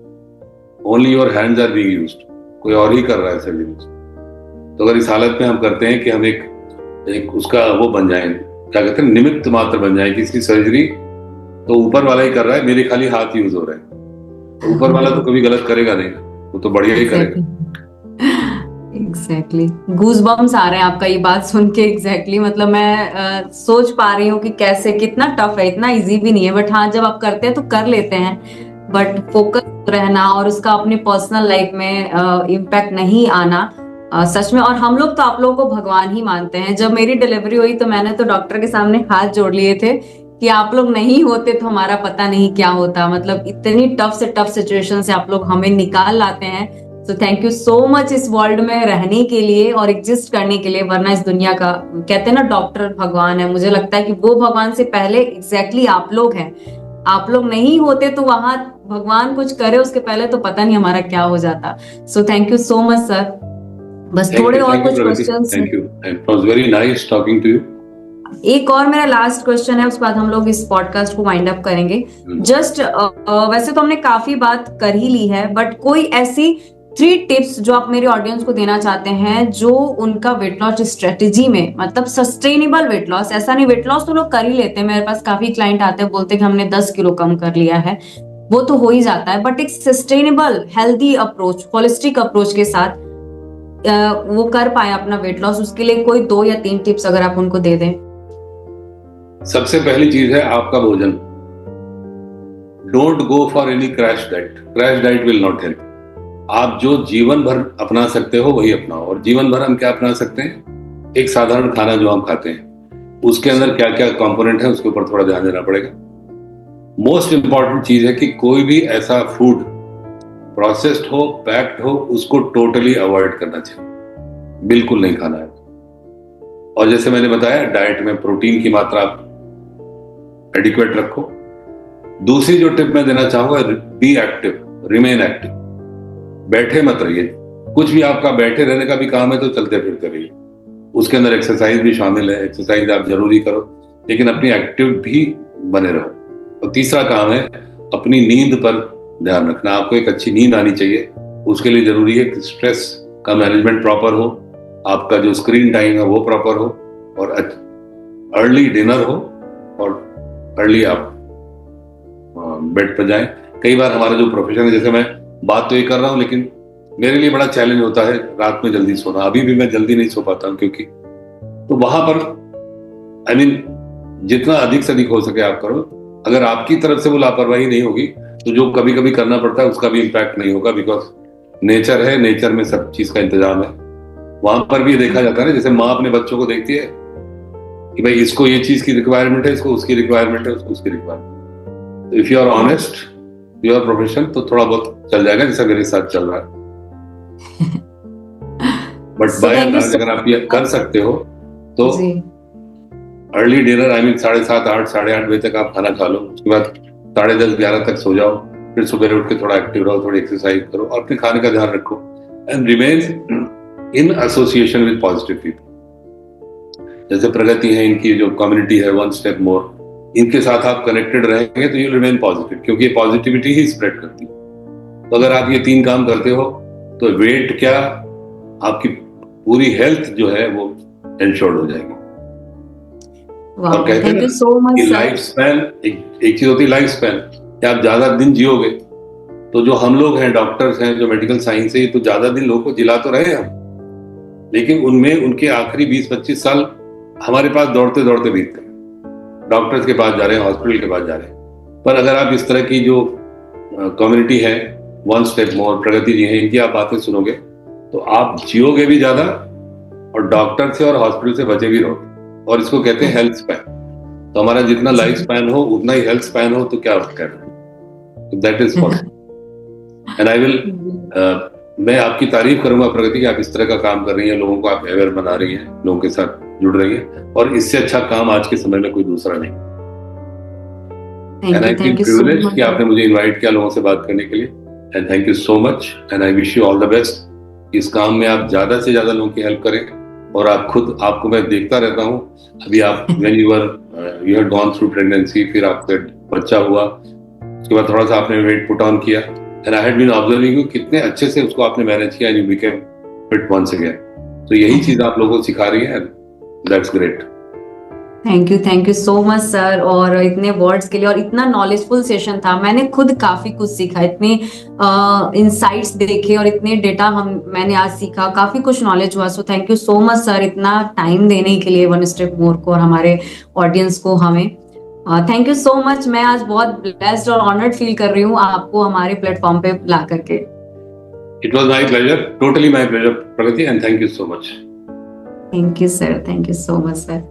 only your hands are being used, कोई और ही कर रहा है सर्जरी। तो अगर इस हालत में हम करते हैं कि हम एक उसका वो बन जाए, क्या कहते हैं, निमित्त मात्र बन जाए किसी सर्जरी, तो ऊपर वाला ही कर रहा है, मेरे खाली हाथ यूज हो रहे हैं, तो ऊपर वाला तो कभी गलत करेगा नहीं, वो तो बढ़िया ही करेगा। एग्जैक्टली गूज बम्स आ रहे हैं आपका ये बात सुन के। एग्जैक्टली मतलब मैं सोच पा रही हूँ कि कैसे, कितना टफ है, इतना इजी भी नहीं है, बट हाँ जब आप करते हैं तो कर लेते हैं, बट फोकस रहना और उसका अपने पर्सनल लाइफ में इम्पैक्ट नहीं आना सच में। और हम लोग तो आप लोगों को भगवान ही मानते हैं। जब मेरी डिलीवरी हुई तो मैंने तो डॉक्टर के सामने हाथ जोड़ लिए थे कि आप लोग नहीं होते तो हमारा पता नहीं क्या होता। मतलब इतनी टफ से टफ सिचुएशन से आप लोग हमें निकाल लाते हैं। तो थैंक यू सो मच इस वर्ल्ड में रहने के लिए और एग्जिस्ट करने के लिए। वरना इस दुनिया का, कहते हैं ना डॉक्टर भगवान है, मुझे लगता है कि वो भगवान से पहले एग्जैक्टली आप लोग हैं। आप लोग नहीं होते तो वहां भगवान कुछ करे उसके पहले तो पता नहीं हमारा क्या हो जाता। So thank you so much sir. बस थोड़े और कुछ questions. Thank you, it was very nice talking to you. एक और मेरा लास्ट क्वेश्चन है, उसके बाद हम लोग इस पॉडकास्ट को वाइंड अप करेंगे। जस्ट वैसे तो हमने काफी बात कर ही ली है, बट कोई ऐसी 3 टिप्स जो आप मेरे ऑडियंस को देना चाहते हैं, जो उनका वेट लॉस स्ट्रेटेजी में, मतलब सस्टेनेबल वेट लॉस, ऐसा नहीं वेट लॉस तो लोग कर ही लेते हैं, मेरे पास काफी क्लाइंट आते हैं बोलते हैं कि हमने 10 किलो कम कर लिया है, वो तो हो ही जाता है, बट एक sustainable healthy approach, holistic approach के साथ वो कर पाए अपना वेट लॉस, उसके लिए कोई 2 या 3 टिप्स अगर आप उनको दे दें। सबसे पहली चीज है आपका भोजन। Don't go for any crash diet, crash diet will not help. आप जो जीवन भर अपना सकते हो वही अपनाओ। और जीवन भर हम क्या अपना सकते हैं? एक साधारण खाना जो हम खाते हैं, उसके अंदर क्या क्या कंपोनेंट है उसके ऊपर थोड़ा ध्यान देना पड़ेगा। मोस्ट इंपॉर्टेंट चीज है कि कोई भी ऐसा फूड प्रोसेस्ड हो, पैक्ड हो, उसको टोटली अवॉइड करना चाहिए, बिल्कुल नहीं खाना है। और जैसे मैंने बताया, डाइट में प्रोटीन की मात्रा आप एडिक्वेट रखो। दूसरी जो टिप मैं देना चाहूंगा, बी एक्टिव, रिमेन एक्टिव। बैठे मत रहिए। कुछ भी आपका बैठे रहने का भी काम है तो चलते फिरते रहिए, उसके अंदर एक्सरसाइज भी शामिल है, एक्सरसाइज आप जरूरी करो, लेकिन अपनी एक्टिव भी बने रहो। और तीसरा काम है अपनी नींद पर ध्यान रखना। आपको एक अच्छी नींद आनी चाहिए, उसके लिए जरूरी है कि स्ट्रेस का मैनेजमेंट प्रॉपर हो, आपका जो स्क्रीन टाइम है वो प्रॉपर हो, और अर्ली डिनर हो, और अर्ली आप बेड पर जाएं। कई बार हमारा जो प्रोफेशन है, जैसे मैं बात तो ये कर रहा हूँ, लेकिन मेरे लिए बड़ा चैलेंज होता है रात में जल्दी सोना। अभी भी मैं जल्दी नहीं सो पाता हूँ, क्योंकि तो वहां पर आई मीन जितना अधिक से अधिक हो सके आप करो। अगर आपकी तरफ से वो लापरवाही नहीं होगी तो जो कभी कभी करना पड़ता है उसका भी इम्पैक्ट नहीं होगा, बिकॉज नेचर है, नेचर में सब चीज का इंतजाम है। वहां पर भी देखा जाता है ना, जैसे माँ अपने बच्चों को देखती है कि भाई इसको ये चीज की रिक्वायरमेंट है, इसको उसकी रिक्वायरमेंट है, उसको उसकी requirement. If you are honest your profession तो थोड़ा बहुत चल जाएगा, जैसा मेरे साथ चल रहा है। बट बाय एंड लार्ज अगर आप ये कर सकते हो तो अर्ली डिनर, आई मीन 7:30, 8, 8:30 बजे तक आप खाना खा लो, उसके बाद 10:30, 11 तक सो जाओ, फिर सुबह उठ के थोड़ा एक्टिव रहो, थोड़ी एक्सरसाइज करो और अपने खाने का ध्यान रखो and remain in association with positive people. जैसे प्रगति है, इनकी जो कम्युनिटी है वन स्टेप मोर, इनके साथ आप कनेक्टेड रहेंगे तो यू रिमेन पॉजिटिव, क्योंकि ये पॉजिटिविटी ही स्प्रेड करती है। तो अगर आप ये 3 काम करते हो तो वेट क्या, आपकी पूरी हेल्थ जो है वो एंश्योर्ड हो जाएगी। और कहते हैं कि लाइफ स्पैन, एक चीज होती है लाइफ स्पैन, कि आप ज्यादा दिन जियोगे। तो जो हम लोग हैं, डॉक्टर्स हैं, जो मेडिकल साइंस है, तो ज्यादा दिन लोगों को जिला तो रहे हम, लेकिन उनमें उनके आखिरी 20-25 साल हमारे पास दौड़ते दौड़ते बीतते हैं। डॉक्टर्स के पास जा रहे हैं, हॉस्पिटल के पास जा रहे हैं। पर अगर आप इस तरह की जो कम्युनिटी है वन स्टेप मोर, प्रगति जी है, इनकी आप बातें सुनोगे तो आप जियोगे भी ज्यादा और डॉक्टर से और हॉस्पिटल से बचे भी रहोगे। और इसको कहते हैं हेल्थ स्पैन। तो हमारा जितना लाइफ स्पैन हो उतना ही हेल्थ स्पैन हो, तो क्या कहते हैं, that is possible. And I will, मैं आपकी तारीफ करूंगा प्रगति कि आप इस तरह का काम कर रही हैं, लोगों को आप अवेयर बना रही हैं, लोगों के साथ जुड़ रही हैं, और इससे अच्छा काम आज के समय में कोई दूसरा नहीं। एंड आई फील प्रिविलेज्ड कि आपने मुझे इनवाइट किया लोगों से बात करने के लिए, and thank you so much and I wish you all the best. इस काम में आप ज्यादा से ज्यादा लोगों की हेल्प करें, और आप खुद, आपको मैं देखता रहता हूँ, अभी आप when you had gone through pregnancy, फिर आपका बच्चा हुआ, उसके बाद थोड़ा सा आपने वेट पुट ऑन किया, and I had been observing you, कितने अच्छे से उसको आपने मैनेज किया and you became fit once again. तो यही चीज आप लोगों को सिखा रही है, that's great. Thank you so much sir, और इतने वर्ड्स के लिए, और इतना नॉलेजफुल सेशन था। मैंने खुद काफी कुछ सीखा, इतने इंसाइट्स देखे और इतने डेटा मैंने आज सीखा, काफी कुछ नॉलेज हुआ। सो thank you so much sir, इतना टाइम देने के लिए वन स्टेप मोर को और हमारे ऑडियंस को, हमें थैंक यू सो मच। मैं आज बहुत ब्लेस्ड और ऑनर्ड फील कर रही हूँ आपको हमारे प्लेटफॉर्म पे ला करके। It was my pleasure, totally my pleasure Pragati, and thank you so much. Thank you sir, thank you so much sir.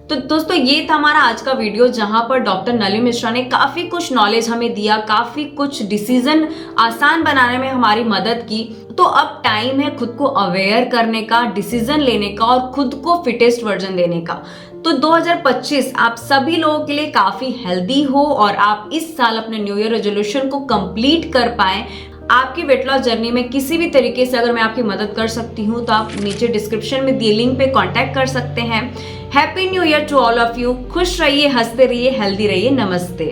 तो दोस्तों ये था हमारा आज का वीडियो, जहां पर डॉक्टर नलिन मिश्रा ने काफी कुछ नॉलेज हमें दिया, काफी कुछ डिसीजन आसान बनाने में हमारी मदद की। तो अब टाइम है खुद को अवेयर करने का, डिसीजन लेने का और खुद को फिटेस्ट वर्जन देने का। तो 2025 आप सभी लोगों के लिए काफी हेल्दी हो और आप इस साल अपने न्यू ईयर रेजोल्यूशन को कंप्लीट कर पाए। आपकी वेट लॉस जर्नी में किसी भी तरीके से अगर मैं आपकी मदद कर सकती हूँ तो आप नीचे डिस्क्रिप्शन में दिए लिंक पे कांटेक्ट कर सकते हैं। Happy new year to all of you. खुश रहिए, हंसते रहिए, हेल्दी रहिए। नमस्ते।